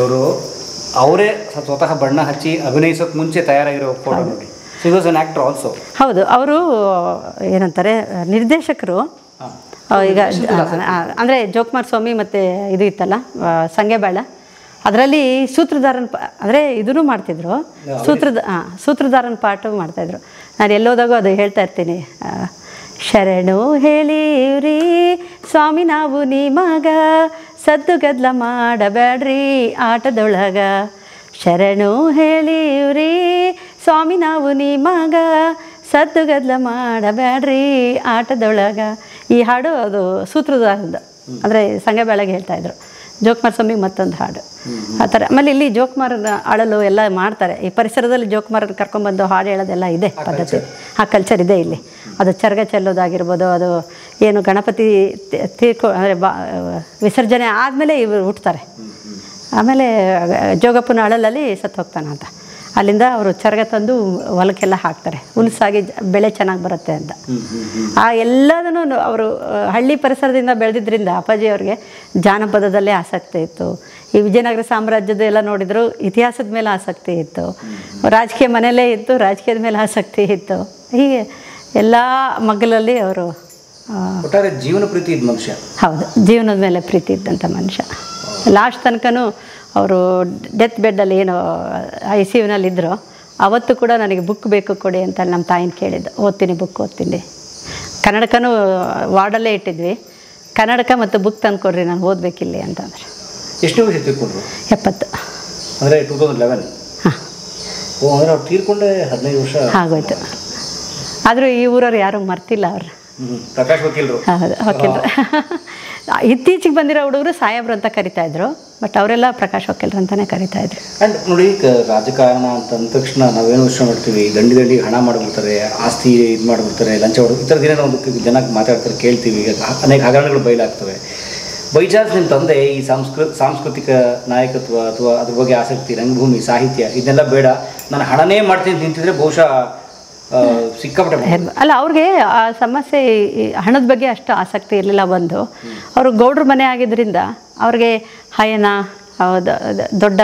ಅವರೇ ಸ್ವತಃ ಬಣ್ಣ ಹಚ್ಚಿ ಅಭಿನಯಿಸೋಕೆ ಮುಂಚೆ ತಯಾರಾಗಿರೋ ಫೋಟೋ ನೋಡಿ. So it was an actor also. ಹೌದು, ಅವರು ಏನಂತಾರೆ ನಿರ್ದೇಶಕರು. ಈಗ ಅಂದರೆ ಜೋಕುಮಾರ್ ಸ್ವಾಮಿ ಮತ್ತು ಇದು ಇತ್ತಲ್ಲ ಸಂಗೆಬಾಳ, ಅದರಲ್ಲಿ ಸೂತ್ರಧಾರನ ಅಂದರೆ ಇದೂ ಮಾಡ್ತಿದ್ರು, ಸೂತ್ರಧಾರನ ಪಾಠ ಮಾಡ್ತಾಯಿದ್ರು. ನಾನು ಎಲ್ಲೋದಾಗೂ ಅದು ಹೇಳ್ತಾ ಇರ್ತೀನಿ. ಶರಣು ಹೇಳಿವ್ರಿ ಸ್ವಾಮಿ ನಾವು ನಿಮಗ, ಸದ್ದು ಗದ್ಲ ಮಾಡಬೇಡ್ರಿ ಆಟದೊಳಗ. ಶರಣು ಹೇಳಿವ್ರಿ ಸ್ವಾಮಿ ನಾವು ನಿಮಗ, ಸದ್ದು ಗದ್ಲ ಮಾಡಬೇಡ್ರಿ ಆಟದೊಳಗ. ಈ ಹಾಡು ಅದು ಸೂತ್ರಧಾರದ್ದು, ಅಂದರೆ ಸಂಗೆಬೆಳಗ್ಗೆ ಹೇಳ್ತಾಯಿದ್ರು. ಜೋಕುಮಾರ್ ಸ್ವಾಮಿಗೆ ಮತ್ತೊಂದು ಹಾಡು ಆ ಥರ. ಆಮೇಲೆ ಇಲ್ಲಿ ಜೋಕುಮಾರನ ಅಳಲು ಎಲ್ಲ ಮಾಡ್ತಾರೆ. ಈ ಪರಿಸರದಲ್ಲಿ ಜೋಕುಮಾರನ ಕರ್ಕೊಂಡ್ಬಂದು ಹಾಡು ಹೇಳೋದೆಲ್ಲ ಇದೆ ಪದ್ಧತಿ, ಆ ಕಲ್ಚರ್ ಇದೆ ಇಲ್ಲಿ. ಅದು ಚರಗ ಚೆಲ್ಲೋದಾಗಿರ್ಬೋದು, ಅದು ಏನು ಗಣಪತಿ ಅಂದರೆ ವಿಸರ್ಜನೆ ಆದಮೇಲೆ ಇವರು ಹುಟ್ಟುತ್ತಾರೆ. ಆಮೇಲೆ ಜೋಗಪ್ಪನ ಅಳಲಲ್ಲಿ ಸತ್ತು ಹೋಗ್ತಾನೆ ಅಂತ. ಅಲ್ಲಿಂದ ಅವರು ಚರಗ ತಂದು ಹೊಲಕ್ಕೆಲ್ಲ ಹಾಕ್ತಾರೆ, ಹುಲ್ಸಾಗಿ ಬೆಳೆ ಚೆನ್ನಾಗಿ ಬರುತ್ತೆ ಅಂತ. ಆ ಎಲ್ಲದನ್ನು ಅವರು ಹಳ್ಳಿ ಪರಿಸರದಿಂದ ಬೆಳೆದಿದ್ದರಿಂದ ಅಪ್ಪಾಜಿಯವ್ರಿಗೆ ಜಾನಪದದಲ್ಲೇ ಆಸಕ್ತಿ ಇತ್ತು. ಈ ವಿಜಯನಗರ ಸಾಮ್ರಾಜ್ಯದ ಎಲ್ಲ ನೋಡಿದ್ರು ಇತಿಹಾಸದ ಮೇಲೆ ಆಸಕ್ತಿ ಇತ್ತು, ರಾಜಕೀಯ ಮನೆಯಲ್ಲೇ ಇತ್ತು, ರಾಜಕೀಯದ ಮೇಲೆ ಆಸಕ್ತಿ ಇತ್ತು. ಹೀಗೆ ಎಲ್ಲ ಮಗ್ಗಲಲ್ಲಿ ಅವರು ಒಟ್ಟಾರೆ ಜೀವನ ಪ್ರೀತಿ ಇದ್ದ ಮನುಷ್ಯ. ಹೌದು, ಜೀವನದ ಮೇಲೆ ಪ್ರೀತಿ ಇದ್ದಂಥ ಮನುಷ್ಯ. ಲಾಸ್ಟ್ ತನಕನೂ ಅವರು ಡೆತ್ ಬೆಡ್ಡಲ್ಲಿ ಏನು ICUನಲ್ಲಿ ಇದ್ದರು, ಅವತ್ತು ಕೂಡ ನನಗೆ ಬುಕ್ ಬೇಕು ಕೊಡಿ ಅಂತ ನಮ್ಮ ತಾಯಿನ ಕೇಳಿದ್ದು. ಓದ್ತೀನಿ, ಬುಕ್ ಓದ್ತೀನಿ. ಕನ್ನಡಕನೂ ವಾರ್ಡಲ್ಲೇ ಇಟ್ಟಿದ್ವಿ. ಕನ್ನಡಕ ಮತ್ತು ಬುಕ್ ತಂದು ಕೊಡ್ರಿ, ನಾನು ಓದಬೇಕಿಲ್ಲಿ ಅಂತಂದ್ರೆ. ಎಷ್ಟು ವರ್ಷ ತೀರ್ಕೊಂಡ್ರು? 70. ಅಂದರೆ 2011. ಹಾಂ. ಓ, ಅಂದರೆ ಅವ್ರು ತೀರ್ಕೊಂಡೆ 15 ವರ್ಷ ಆಗೋಯ್ತು. ಆದರೂ ಈ ಊರವ್ರು ಯಾರೂ ಮರ್ತಿಲ್ಲ ಅವ್ರು. ಪ್ರಕಾಶ್ ವಕೀಲರು. ಹೌದು, ವಕೀಲರು. ಇತ್ತೀಚೆಗೆ ಬಂದಿರೋ ಹುಡುಗರು ಸಾಹೇಬ್ರು ಅಂತ ಕರಿತಾಯಿದ್ರು, ಬಟ್ ಅವರೆಲ್ಲ ಪ್ರಕಾಶ್ ವಕೀಲರು ಅಂತಲೇ ಕರಿತಾಯಿದ್ರು. ಆ್ಯಂಡ್ ನೋಡಿ, ರಾಜಕಾರಣ ಅಂತ ಅಂದ ತಕ್ಷಣ ನಾವೇನು ಯೋಚನೆ ಮಾಡ್ತೀವಿ, ದಂಡಿ ಹಣ ಮಾಡಿಬಿಡ್ತಾರೆ, ಆಸ್ತಿ ಇದು ಮಾಡಿಬಿಡ್ತಾರೆ, ಲಂಚ ಹೊಡೆದು ಈ ಥರದ್ದು ಏನೇನೋ ಒಂದು ಜನಕ್ಕೆ ಮಾತಾಡ್ತಾರೆ, ಕೇಳ್ತೀವಿ. ಅನೇಕ ಹಗರಣಗಳು ಬಯಲಾಗ್ತವೆ. ಬೈ ಚಾನ್ಸ್ ನಿಮ್ಮ ತಂದೆ ಈ ಸಾಂಸ್ಕೃತಿಕ ನಾಯಕತ್ವ ಅಥವಾ ಅದ್ರ ಬಗ್ಗೆ ಆಸಕ್ತಿ, ರಂಗಭೂಮಿ, ಸಾಹಿತ್ಯ ಇದನ್ನೆಲ್ಲ ಬೇಡ, ನಾನು ಹಣನೇ ಮಾಡ್ತೀನಿ ಅಂತ ನಿಂತಿದ್ರೆ ಬಹುಶಃ ಸಿಕ್ಕಾಪಟ್ಟೆ ಅಲ್ಲ, ಅವ್ರಿಗೆ ಆ ಸಮಸ್ಯೆ ಹಣದ ಬಗ್ಗೆ ಅಷ್ಟು ಆಸಕ್ತಿ ಇರಲಿಲ್ಲ. ಒಂದು ಅವರು ಗೌಡ್ರ ಮನೆ ಆಗಿದ್ದರಿಂದ ಅವ್ರಿಗೆ ಹಯನ, ದೊಡ್ಡ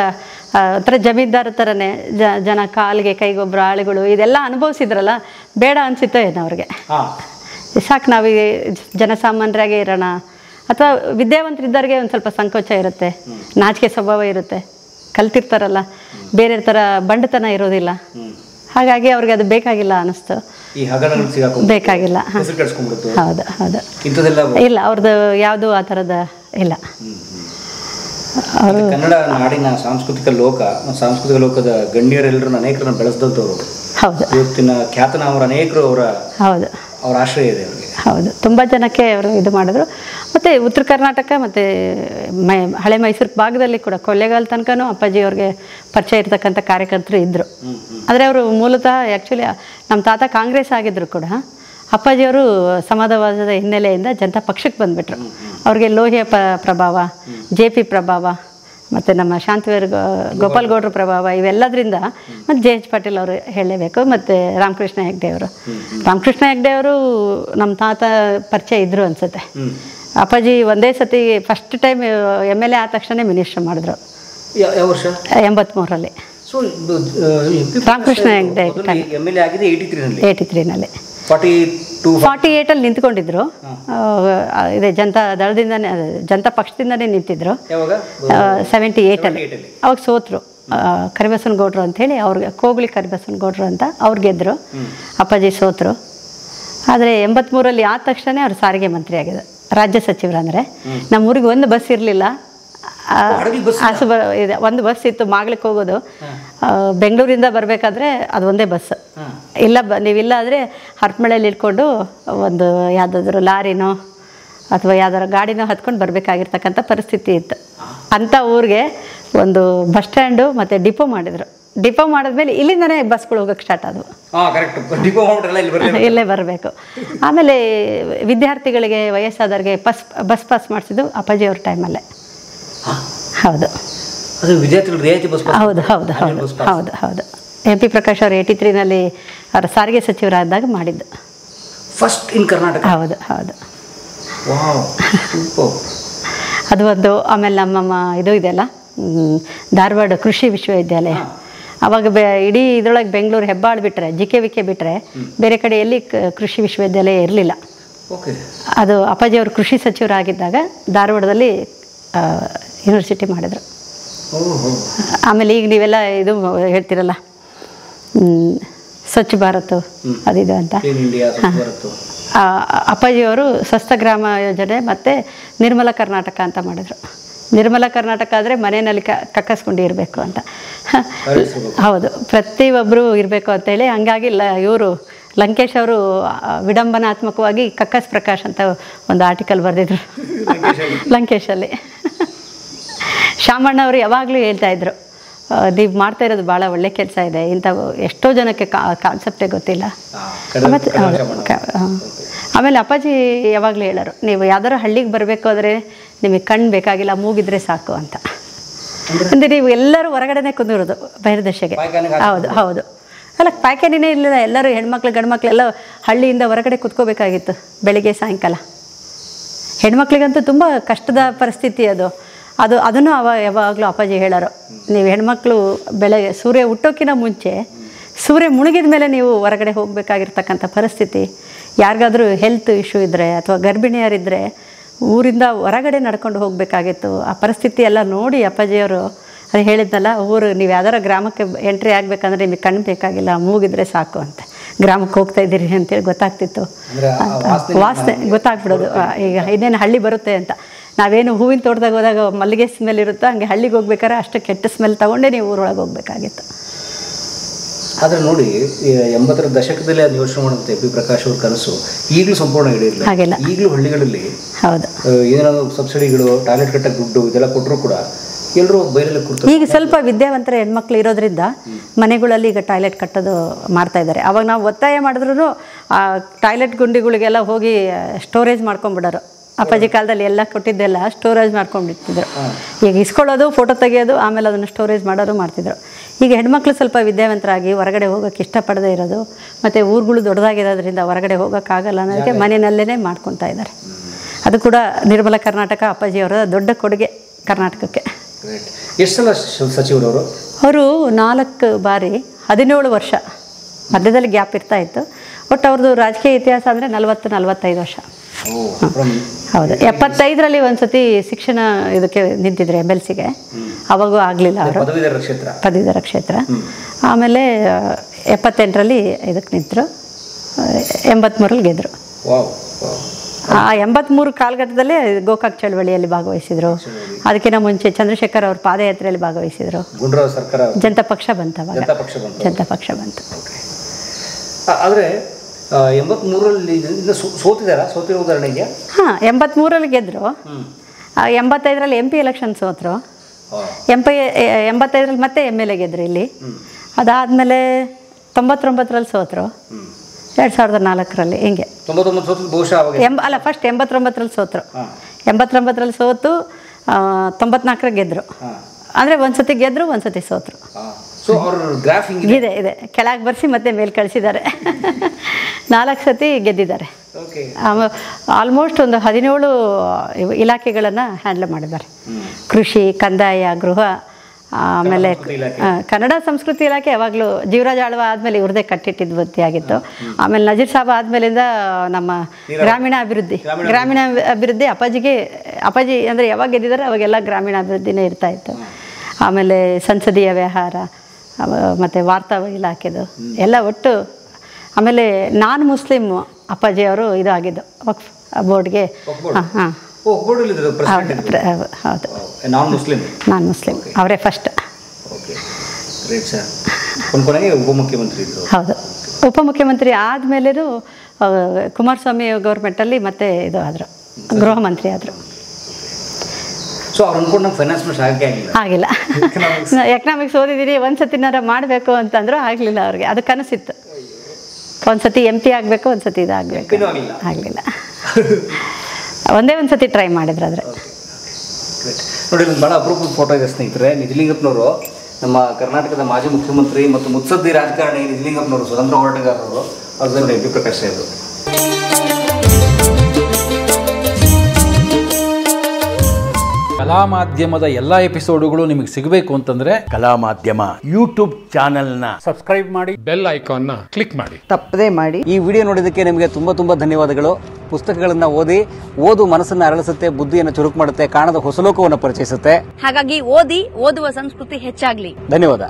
ಒಂಥರ ಜಮೀನ್ದಾರ ಥರನೇ ಜನ ಕಾಲಿಗೆ ಕೈಗೊಬ್ಬರ ಆಳುಗಳು ಇದೆಲ್ಲ ಅನುಭವಿಸಿದ್ರಲ್ಲ, ಬೇಡ ಅನಿಸಿತ್ತೋ ಏನೋ ಅವ್ರಿಗೆ. ಸಾಕು ನಾವು ಜನಸಾಮಾನ್ಯರಾಗೇ ಇರೋಣ, ಅಥವಾ ವಿದ್ಯಾವಂತರಿದ್ದವ್ರಿಗೆ ಒಂದು ಸ್ವಲ್ಪ ಸಂಕೋಚ ಇರುತ್ತೆ, ನಾಚಿಕೆ ಸ್ವಭಾವ ಇರುತ್ತೆ, ಕಲ್ತಿರ್ತಾರಲ್ಲ, ಬೇರೆ ಥರ ಬಂಡತನ ಇರೋದಿಲ್ಲ. ಹಾಗಾಗಿ ಅವ್ರಿಗೆ ಅದು ಬೇಕಾಗಿಲ್ಲ ಅನ್ನಿಸ್ತು, ಬೇಕಾಗಿಲ್ಲ. ಹೌದು ಹೌದು, ಇಲ್ಲ ಅವ್ರದ್ದು ಯಾವುದು ಆ ಥರದ ಇಲ್ಲ. ಅವರು ಕನ್ನಡ ನಾಡಿನ ಸಾಂಸ್ಕೃತಿಕ ಲೋಕದ ಗಣ್ಯರೆಲ್ಲರನ್ನ ಅನೇಕರನ್ನ ಬೆಳೆಸಿದಂಥವ್ರು. ಹೌದು, ಇವತ್ತಿನ ಖ್ಯಾತನಾಮರ ಅನೇಕರು ಹೌದು ಅವ್ರ ಆಶ್ರಯ ಇದೆ ಅವರಿಗೆ. ಹೌದು, ತುಂಬ ಜನಕ್ಕೆ ಅವರು ಇದು ಮಾಡಿದ್ರು. ಮತ್ತು ಉತ್ತರ ಕರ್ನಾಟಕ ಮತ್ತು ಹಳೆ ಮೈಸೂರು ಭಾಗದಲ್ಲಿ ಕೂಡ ಕೊಳ್ಳೇಗಾಲ ತನಕನೂ ಅಪ್ಪಾಜಿಯವ್ರಿಗೆ ಪರಿಚಯ ಇರ್ತಕ್ಕಂಥ ಕಾರ್ಯಕರ್ತರು ಇದ್ದರು. ಆದರೆ ಅವರು ಮೂಲತಃ ಆ್ಯಕ್ಚುಲಿ ನಮ್ಮ ತಾತ ಕಾಂಗ್ರೆಸ್ ಆಗಿದ್ದರು ಕೂಡ ಅಪ್ಪಾಜಿಯವರು ಸಮಾಜವಾದದ ಹಿನ್ನೆಲೆಯಿಂದ ಜನತಾ ಪಕ್ಷಕ್ಕೆ ಬಂದುಬಿಟ್ರು. ಅವ್ರಿಗೆ ಲೋಹಿಯ ಪ್ರಭಾವ, JP ಪ್ರಭಾವ ಮತ್ತು ನಮ್ಮ ಶಾಂತವೀರ್ ಗೋಪಾಲ್ಗೌಡ್ರ ಪ್ರಭಾವ ಇವೆಲ್ಲದರಿಂದ, ಮತ್ತು JH ಪಾಟೀಲ್ ಅವರು ಹೇಳಲೇಬೇಕು, ಮತ್ತು ರಾಮಕೃಷ್ಣ ಹೆಗ್ಡೆ ಅವರು. ರಾಮಕೃಷ್ಣ ಹೆಗ್ಡೆ ಅವರು ನಮ್ಮ ತಾತ ಪರಿಚಯ ಇದ್ದರು ಅನಿಸುತ್ತೆ. ಅಪ್ಪಾಜಿ ಒಂದೇ ಸತಿ ಫಸ್ಟ್ ಟೈಮ್ MLA ಆದ ತಕ್ಷಣ ಮಿನಿಸ್ಟರ್ ಮಾಡಿದ್ರು. 83ರಲ್ಲಿ. ರಾಮಕೃಷ್ಣ ಹೆಗ್ಡೆ 83ನಲ್ಲಿ 48ಅಲ್ಲಿ ನಿಂತ್ಕೊಂಡಿದ್ರು. ಇದೆ ಜನತಾ ದಳದಿಂದನೇ, ಜನತಾ ಪಕ್ಷದಿಂದನೇ ನಿಂತಿದ್ರು. 78ಅಲ್ಲಿ ಅವಾಗ ಸೋತರು. ಕರಿಬಸವನಗೌಡರು ಅಂಥೇಳಿ ಅವ್ರಿಗೆ, ಕೋಗ್ಲಿ ಕರಿಬಸವನಗೌಡರು ಅಂತ ಅವ್ರು ಗೆದ್ದರು, ಅಪ್ಪಾಜಿ ಸೋತರು. ಆದರೆ 83ರಲ್ಲಿ ಆದ ತಕ್ಷಣ ಅವ್ರು ಸಾರಿಗೆ ಮಂತ್ರಿ ಆಗಿದ್ರು, ರಾಜ್ಯ ಸಚಿವರು. ಅಂದರೆ ನಮ್ಮೂರಿಗೆ ಒಂದು ಬಸ್ ಇರಲಿಲ್ಲ, ಒಂದು ಬಸ್ ಇತ್ತು ಮಾಗ್ಲಿಕ್ಕೆ ಹೋಗೋದು. ಬೆಂಗಳೂರಿಂದ ಬರಬೇಕಾದ್ರೆ ಅದು ಒಂದೇ ಬಸ್. ಇಲ್ಲ ನೀವಿಲ್ಲ ಆದರೆ ಹರಪನಹಳ್ಳಿಯಲ್ಲಿ ಇಟ್ಕೊಂಡು ಒಂದು ಯಾವುದಾದ್ರೂ ಲಾರಿನೋ ಅಥವಾ ಯಾವ್ದಾರು ಗಾಡಿನೋ ಹತ್ಕೊಂಡು ಬರಬೇಕಾಗಿರ್ತಕ್ಕಂಥ ಪರಿಸ್ಥಿತಿ ಇತ್ತು. ಅಂಥ ಊರಿಗೆ ಒಂದು ಬಸ್ ಸ್ಟ್ಯಾಂಡು ಮತ್ತು ಡಿಪೋ ಮಾಡಿದರು. ಡಿಪೋ ಮಾಡಿದ್ಮೇಲೆ ಇಲ್ಲಿಂದನೇ ಬಸ್ಗಳು ಹೋಗೋಕ್ಕೆ ಸ್ಟಾರ್ಟ್ ಆದವು. ಇಲ್ಲೇ ಬರಬೇಕು. ಆಮೇಲೆ ವಿದ್ಯಾರ್ಥಿಗಳಿಗೆ, ವಯಸ್ಸಾದವ್ರಿಗೆ ಬಸ್ ಪಾಸ್ ಮಾಡಿಸಿದ್ದು ಅಪ್ಪಾಜಿಯವ್ರ ಟೈಮಲ್ಲೇ. ಹೌದು ಹೌದು ಹೌದು ಹೌದು ಹೌದು ಹೌದು. MP ಪ್ರಕಾಶ್ ಅವರು 83ನಲ್ಲಿ ಅವರ ಸಾರಿಗೆ ಸಚಿವರಾದಾಗ ಮಾಡಿದ್ದು ಫಸ್ಟ್ ಇನ್ ಕರ್ನಾಟಕ. ಹೌದು ಹೌದು, ಅದು ಒಂದು. ಆಮೇಲೆ ನಮ್ಮಮ್ಮ ಇದು ಇದೆಯಲ್ಲ, ಧಾರವಾಡ ಕೃಷಿ ವಿಶ್ವವಿದ್ಯಾಲಯ. ಅವಾಗ ಇಡೀ ಇದರೊಳಗೆ ಬೆಂಗಳೂರು ಹೆಬ್ಬಾಳು ಬಿಟ್ಟರೆ, JKVK ಬಿಟ್ಟರೆ ಬೇರೆ ಕಡೆ ಎಲ್ಲಿ ಕೃಷಿ ವಿಶ್ವವಿದ್ಯಾಲಯ ಇರಲಿಲ್ಲ. ಅದು ಅಪ್ಪಾಜಿಯವರು ಕೃಷಿ ಸಚಿವರಾಗಿದ್ದಾಗ ಧಾರವಾಡದಲ್ಲಿ ಯೂನಿವರ್ಸಿಟಿ ಮಾಡಿದ್ರು. ಆಮೇಲೆ ಈಗ ನೀವೆಲ್ಲ ಇದು ಹೇಳ್ತಿರಲ್ಲ, ಸ್ವಚ್ಛ ಭಾರತ್ ಅದಿದು ಅಂತ. ಅಪ್ಪಾಜಿಯವರು ಸ್ವಸ್ಥ ಗ್ರಾಮ ಯೋಜನೆ ಮತ್ತು ನಿರ್ಮಲ ಕರ್ನಾಟಕ ಅಂತ ಮಾಡಿದ್ರು. ನಿರ್ಮಲ ಕರ್ನಾಟಕ ಆದರೆ ಮನೆಯಲ್ಲಿ ಕಕ್ಕಸ್ಕೊಂಡು ಇರಬೇಕು ಅಂತ. ಹೌದು, ಪ್ರತಿಯೊಬ್ಬರು ಇರಬೇಕು ಅಂತೇಳಿ. ಹಂಗಾಗಿ ಇವರು ಲಂಕೇಶ್ ಅವರು ವಿಡಂಬನಾತ್ಮಕವಾಗಿ ಕಕ್ಕಸ್ ಪ್ರಕಾಶ್ ಅಂತ ಒಂದು ಆರ್ಟಿಕಲ್ ಬರೆದಿದ್ರು ಲಂಕೇಶಲ್ಲಿ. ಶಾಮಣ್ಣ ಅವರು ಯಾವಾಗಲೂ ಹೇಳ್ತಾಯಿದ್ರು, ನೀವು ಮಾಡ್ತಾ ಇರೋದು ಭಾಳ ಒಳ್ಳೆ ಕೆಲಸ ಇದೆ, ಇಂಥ ಎಷ್ಟೋ ಜನಕ್ಕೆ ಕಾನ್ಸೆಪ್ಟೇ ಗೊತ್ತಿಲ್ಲ. ಮತ್ತು ಆಮೇಲೆ ಅಪ್ಪಾಜಿ ಯಾವಾಗಲೂ ಹೇಳೋರು, ನೀವು ಯಾವ್ದಾರು ಹಳ್ಳಿಗೆ ಬರಬೇಕು ಅಂದರೆ ನಿಮಗೆ ಕಣ್ಣು ಬೇಕಾಗಿಲ್ಲ, ಮೂಗಿದ್ರೆ ಸಾಕು ಅಂತ. ಅಂದರೆ ನೀವು ಎಲ್ಲರೂ ಹೊರಗಡೆನೇ ಕುಂದಿರೋದು ಬಹಿರ್ದಶೆಗೆ. ಹೌದು ಹೌದು. ಅಲ್ಲ ಪಾಯ್ಖಾನಿನೇ ಇಲ್ಲ, ಎಲ್ಲರೂ ಹೆಣ್ಮಕ್ಳು ಗಂಡ್ಮಕ್ಳು ಎಲ್ಲ ಹಳ್ಳಿಯಿಂದ ಹೊರಗಡೆ ಕುತ್ಕೋಬೇಕಾಗಿತ್ತು ಬೆಳಿಗ್ಗೆ ಸಾಯಂಕಾಲ. ಹೆಣ್ಮಕ್ಳಿಗಂತೂ ತುಂಬ ಕಷ್ಟದ ಪರಿಸ್ಥಿತಿ ಅದನ್ನು ಯಾವಾಗಲೂ ಅಪ್ಪಾಜಿ ಹೇಳೋರು, ನೀವು ಹೆಣ್ಮಕ್ಳು ಬೆಳಗ್ಗೆ ಸೂರ್ಯ ಹುಟ್ಟೋಕ್ಕಿಂತ ಮುಂಚೆ ಸೂರ್ಯ ಮುಳುಗಿದ ಮೇಲೆ ನೀವು ಹೊರಗಡೆ ಹೋಗಬೇಕಾಗಿರ್ತಕ್ಕಂಥ ಪರಿಸ್ಥಿತಿ. ಯಾರಿಗಾದರೂ ಹೆಲ್ತ್ ಇಶ್ಯೂ ಇದ್ದರೆ ಅಥವಾ ಗರ್ಭಿಣಿಯರಿದ್ದರೆ ಊರಿಂದ ಹೊರಗಡೆ ನಡ್ಕೊಂಡು ಹೋಗಬೇಕಾಗಿತ್ತು. ಆ ಪರಿಸ್ಥಿತಿ ಎಲ್ಲ ನೋಡಿ ಅಪ್ಪಾಜಿಯವರು ಅದು ಹೇಳಿದ್ನಲ್ಲ, ನೀವು ಯಾವ್ದಾರ ಗ್ರಾಮಕ್ಕೆ ಎಂಟ್ರಿ ಆಗಬೇಕಂದ್ರೆ ನಿಮಗೆ ಕಣ್ಣು ಬೇಕಾಗಿಲ್ಲ, ಮೂಗಿದ್ರೆ ಸಾಕು ಅಂತ. ಗ್ರಾಮಕ್ಕೆ ಹೋಗ್ತಾ ಇದ್ದೀರಿ ಅಂತೇಳಿ ಗೊತ್ತಾಗ್ತಿತ್ತು, ವಾಸನೆ ಗೊತ್ತಾಗ್ಬಿಡೋದು. ಈಗ ಇನ್ನೇನು ಹಳ್ಳಿ ಬರುತ್ತೆ ಅಂತ. ನಾವೇನು ಹೂವಿನ ತೋಟದಾಗ ಹೋದಾಗ ಮಲ್ಲಿಗೆ ಸ್ಮೆಲ್ ಇರುತ್ತೋ ಹಂಗೆ ಹಳ್ಳಿಗೆ ಹೋಗ್ಬೇಕಾದ್ರೆ ಅಷ್ಟು ಕೆಟ್ಟ ಸ್ಮೆಲ್ ತೊಗೊಂಡೇ ನೀವು ಊರೊಳಗೆ ಹೋಗ್ಬೇಕಾಗಿತ್ತು. ಆದರೆ ನೋಡಿ 80ರ ದಶಕದಲ್ಲಿ ಅದು ಯೋಚನೆ ಮಾಡುತ್ತೆ ಎಂ ಪಿ ಪ್ರಕಾಶ್ ಅವ್ರ ಕನಸು ಈಗಲೂ ಸಂಪೂರ್ಣ ಈಡೇರಿಲ್ಲ. ಹಾಗೆಲ್ಲ ಈಗಲೂ ಹಳ್ಳಿಗಳಲ್ಲಿ ಹೌದು ಏನಾದ್ರು ಸಬ್ಸಿಡಿಗಳು, ಟಾಯ್ಲೆಟ್ ಕಟ್ಟಕ್ಕೆ ದುಡ್ಡು ಇದೆಲ್ಲ ಕೊಟ್ಟರು ಕೂಡ ಎಲ್ಲರೂ ಬೈರಲ್ಲಿ ಕೂರ್ತಾರೆ. ಈಗ ಸ್ವಲ್ಪ ವಿದ್ಯಾವಂತರ ಹೆಣ್ಮಕ್ಳು ಇರೋದ್ರಿಂದ ಮನೆಗಳಲ್ಲಿ ಈಗ ಟಾಯ್ಲೆಟ್ ಕಟ್ಟೋದು ಮಾಡ್ತಾ ಇದ್ದಾರೆ. ಅವಾಗ ನಾವು ಒತ್ತಾಯ ಮಾಡಿದ್ರು ಆ ಟಾಯ್ಲೆಟ್ ಗುಂಡಿಗಳಿಗೆಲ್ಲ ಹೋಗಿ ಸ್ಟೋರೇಜ್ ಮಾಡ್ಕೊಂಡ್ಬಿಡೋರು. ಅಪ್ಪಾಜಿ ಕಾಲದಲ್ಲಿ ಎಲ್ಲ ಕೊಟ್ಟಿದ್ದೆಲ್ಲ ಸ್ಟೋರೇಜ್ ಮಾಡ್ಕೊಂಡ್ಬಿಡ್ತಿದ್ರು. ಈಗ ಇಸ್ಕೊಳ್ಳೋದು, ಫೋಟೋ ತೆಗೆಯೋದು, ಆಮೇಲೆ ಅದನ್ನು ಸ್ಟೋರೇಜ್ ಮಾಡೋದು ಮಾಡ್ತಿದ್ರು. ಈಗ ಹೆಣ್ಮಕ್ಳು ಸ್ವಲ್ಪ ವಿದ್ಯಾವಂತರಾಗಿ ಹೊರಗಡೆ ಹೋಗೋಕ್ಕೆ ಇಷ್ಟಪಡದೇ ಇರೋದು, ಮತ್ತು ಊರುಗಳು ದೊಡ್ಡದಾಗಿರೋದ್ರಿಂದ ಹೊರಗಡೆ ಹೋಗೋಕ್ಕಾಗಲ್ಲ ಅನ್ನೋದಕ್ಕೆ ಮನೆಯಲ್ಲೇ ಮಾಡ್ಕೊತಾ ಇದ್ದಾರೆ. ಅದು ಕೂಡ ನಿರ್ಮಲ ಕರ್ನಾಟಕ ಅಪ್ಪಾಜಿಯವರ ದೊಡ್ಡ ಕೊಡುಗೆ ಕರ್ನಾಟಕಕ್ಕೆ. ಎಷ್ಟು ಸಲ ಸಚಿವರವರು? ಅವರು 4 ಬಾರಿ 17 ವರ್ಷ, ಮಧ್ಯದಲ್ಲಿ ಗ್ಯಾಪ್ ಇರ್ತಾ ಇತ್ತು. ಒಟ್ಟು ಅವ್ರದ್ದು ರಾಜಕೀಯ ಇತಿಹಾಸ ಅಂದರೆ 40-45 ವರ್ಷ. ಹೌದು. 75ರಲ್ಲಿ ಒಂದ್ಸತಿ ಶಿಕ್ಷಣ ಇದಕ್ಕೆ ನಿಂತಿದ್ರು MLCಗೆ, ಅವಾಗೂ ಆಗಲಿಲ್ಲ ಅವರು, ಪದವೀಧರ ಕ್ಷೇತ್ರ. ಆಮೇಲೆ 78ರಲ್ಲಿ ಇದಕ್ಕೆ ನಿಂತರು, 83ರಲ್ಲಿ ಗೆದ್ದರು. ಆ 83 ಕಾಲಘಟ್ಟದಲ್ಲೇ ಗೋಕಾಕ್ ಚಳವಳಿಯಲ್ಲಿ ಭಾಗವಹಿಸಿದರು. ಅದಕ್ಕಿಂತ ಮುಂಚೆ ಚಂದ್ರಶೇಖರ್ ಅವ್ರ ಪಾದಯಾತ್ರೆಯಲ್ಲಿ ಭಾಗವಹಿಸಿದರು. ಜನತಾ ಪಕ್ಷ ಬಂತು ಅವಾಗ, ಜನತಾ ಪಕ್ಷ ಬಂತು. ಆದರೆ 83ರಲ್ಲಿ ಸೋತಿರೋ ಉದಾಹರಣೆ ಇದೆಯಾ? ಹಾಂ, 83ರಲ್ಲಿ ಗೆದ್ದರು. 85ರಲ್ಲಿ MP ಎಲೆಕ್ಷನ್ ಸೋತರು. 85ರಲ್ಲಿ ಮತ್ತೆ MLA ಗೆದ್ರು ಇಲ್ಲಿ. ಅದಾದಮೇಲೆ 99ರಲ್ಲಿ ಸೋತರು, 2004ರಲ್ಲಿ ಹಿಂಗೆ. ಅಲ್ಲ, ಫಸ್ಟ್ 89ರಲ್ಲಿ ಸೋತರು. 89ರಲ್ಲಿ ಸೋತು 94ರಲ್ಲಿ ಗೆದ್ದರು. ಅಂದರೆ ಒಂದ್ಸತಿ ಗೆದ್ದರು, ಒಂದ್ಸತಿ ಸೋತರು. ಇದೆ ಕೆಳಗೆ ಬರ್ಸಿ ಮತ್ತೆ ಮೇಲೆ ಕಳಿಸಿದ್ದಾರೆ. 4 ಸತಿ ಗೆದ್ದಿದ್ದಾರೆ. ಆಲ್ಮೋಸ್ಟ್ ಒಂದು 17 ಇಲಾಖೆಗಳನ್ನು ಹ್ಯಾಂಡಲ್ ಮಾಡಿದ್ದಾರೆ. ಕೃಷಿ, ಕಂದಾಯ, ಗೃಹ, ಆಮೇಲೆ ಕನ್ನಡ ಸಂಸ್ಕೃತಿ ಇಲಾಖೆ ಯಾವಾಗಲೂ ಜೀವರಾಜ್ ಆಳ್ವ ಆದಮೇಲೆ ಇವ್ರದೇ ಕಟ್ಟಿಟ್ಟಿದ್ದು ಬುದ್ಧಿಯಾಗಿತ್ತು. ಆಮೇಲೆ ನಜೀರ್ ಸಾಬ್ ಆದಮೇಲಿಂದ ನಮ್ಮ ಗ್ರಾಮೀಣ ಅಭಿವೃದ್ಧಿ ಅಪ್ಪಾಜಿ ಅಂದರೆ ಯಾವಾಗ ಗೆದ್ದಿದ್ದಾರೆ ಅವಾಗೆಲ್ಲ ಗ್ರಾಮೀಣ ಅಭಿವೃದ್ಧಿನೇ ಇರ್ತಾಯಿತ್ತು. ಆಮೇಲೆ ಸಂಸದೀಯ ವ್ಯವಹಾರ ಮತ್ತು ವಾರ್ತಾ ಇಲಾಖೆದು ಎಲ್ಲ ಒಟ್ಟು. ಆಮೇಲೆ ನಾನ್ ಮುಸ್ಲಿಮ್ ಅಪ್ಪಾಜಿಯವರು ಇದು ಆಗಿದ್ದು ವಕ್ಫ್ ಬೋರ್ಡ್ಗೆ. ಹಾಂ ಹೌದು, ನಾನ್ ಮುಸ್ಲಿಮ್ ಅವರೇ ಫಸ್ಟ್. ಹೌದು, ಉಪಮುಖ್ಯಮಂತ್ರಿ ಆದಮೇಲೆನೂ ಕುಮಾರಸ್ವಾಮಿ ಗೌರ್ಮೆಂಟಲ್ಲಿ ಮತ್ತೆ ಇದು ಆದರು, ಗೃಹ ಮಂತ್ರಿ ಆದರು. ಆಗಿಲ್ಲ. ಎಕನಾಮಿಕ್ಸ್ ಓದಿದ್ದೀನಿ, ಒಂದ್ಸತಿನಾರ ಮಾಡಬೇಕು ಅಂತಂದ್ರು ಆಗಲಿಲ್ಲ ಅವ್ರಿಗೆ. ಅದು ಕನಸಿತ್ತು, ಒಂದ್ಸತಿ MP ಆಗಬೇಕು, ಒಂದ್ಸತಿ ಇದಾಗಬೇಕು, ಆಗಲಿಲ್ಲ. ಒಂದೇ ಒಂದ್ಸತಿ ಟ್ರೈ ಮಾಡಿದ್ರು. ಆದರೆ ನೋಡಿ, ಭಾಳ ಅಪರೂಪದ ಫೋಟೋ ಇದೆ ಸ್ನೇಹಿತರೆ. ನಿಜಲಿಂಗಪ್ಪನವರು ನಮ್ಮ ಕರ್ನಾಟಕದ ಮಾಜಿ ಮುಖ್ಯಮಂತ್ರಿ ಮತ್ತು ಮುತ್ಸದ್ದಿ ರಾಜಕಾರಣಿ ನಿಜಲಿಂಗಪ್ಪನವರು, ಸ್ವತಂತ್ರ ಹೋರಾಟಗಾರರು. ಅವ್ರ MP ಪ್ರಕಾಶ್ ಸಾಹೇಬರು. ಕಲಾ ಮಾಧ್ಯಮದ ಎಲ್ಲ ಎಪಿಸೋಡುಗಳು ನಿಮಗೆ ಸಿಗಬೇಕು ಅಂತಂದ್ರೆ ಕಲಾ ಮಾಧ್ಯಮ ಯೂಟ್ಯೂಬ್ ಚಾನೆಲ್ನ ಸಬ್ಸ್ಕ್ರೈಬ್ ಮಾಡಿ, ಬೆಲ್ ಐಕಾನ್ನ ಕ್ಲಿಕ್ ಮಾಡಿ, ತಪ್ಪದೇ ಮಾಡಿ. ಈ ವಿಡಿಯೋ ನೋಡಿದ್ದಕ್ಕೆ ನಿಮಗೆ ತುಂಬ ಧನ್ಯವಾದಗಳು. ಪುಸ್ತಕಗಳನ್ನು ಓದು ಮನಸ್ಸನ್ನು ಅರಳಿಸುತ್ತೆ, ಬುದ್ಧಿಯನ್ನು ಚುರುಕು ಮಾಡುತ್ತೆ, ಕಾಣದ ಹೊಸಲೋಕವನ್ನು ಪರಿಚಯಿಸುತ್ತೆ. ಹಾಗಾಗಿ ಓದುವ ಸಂಸ್ಕೃತಿ ಹೆಚ್ಚಾಗ್ಲಿ. ಧನ್ಯವಾದ.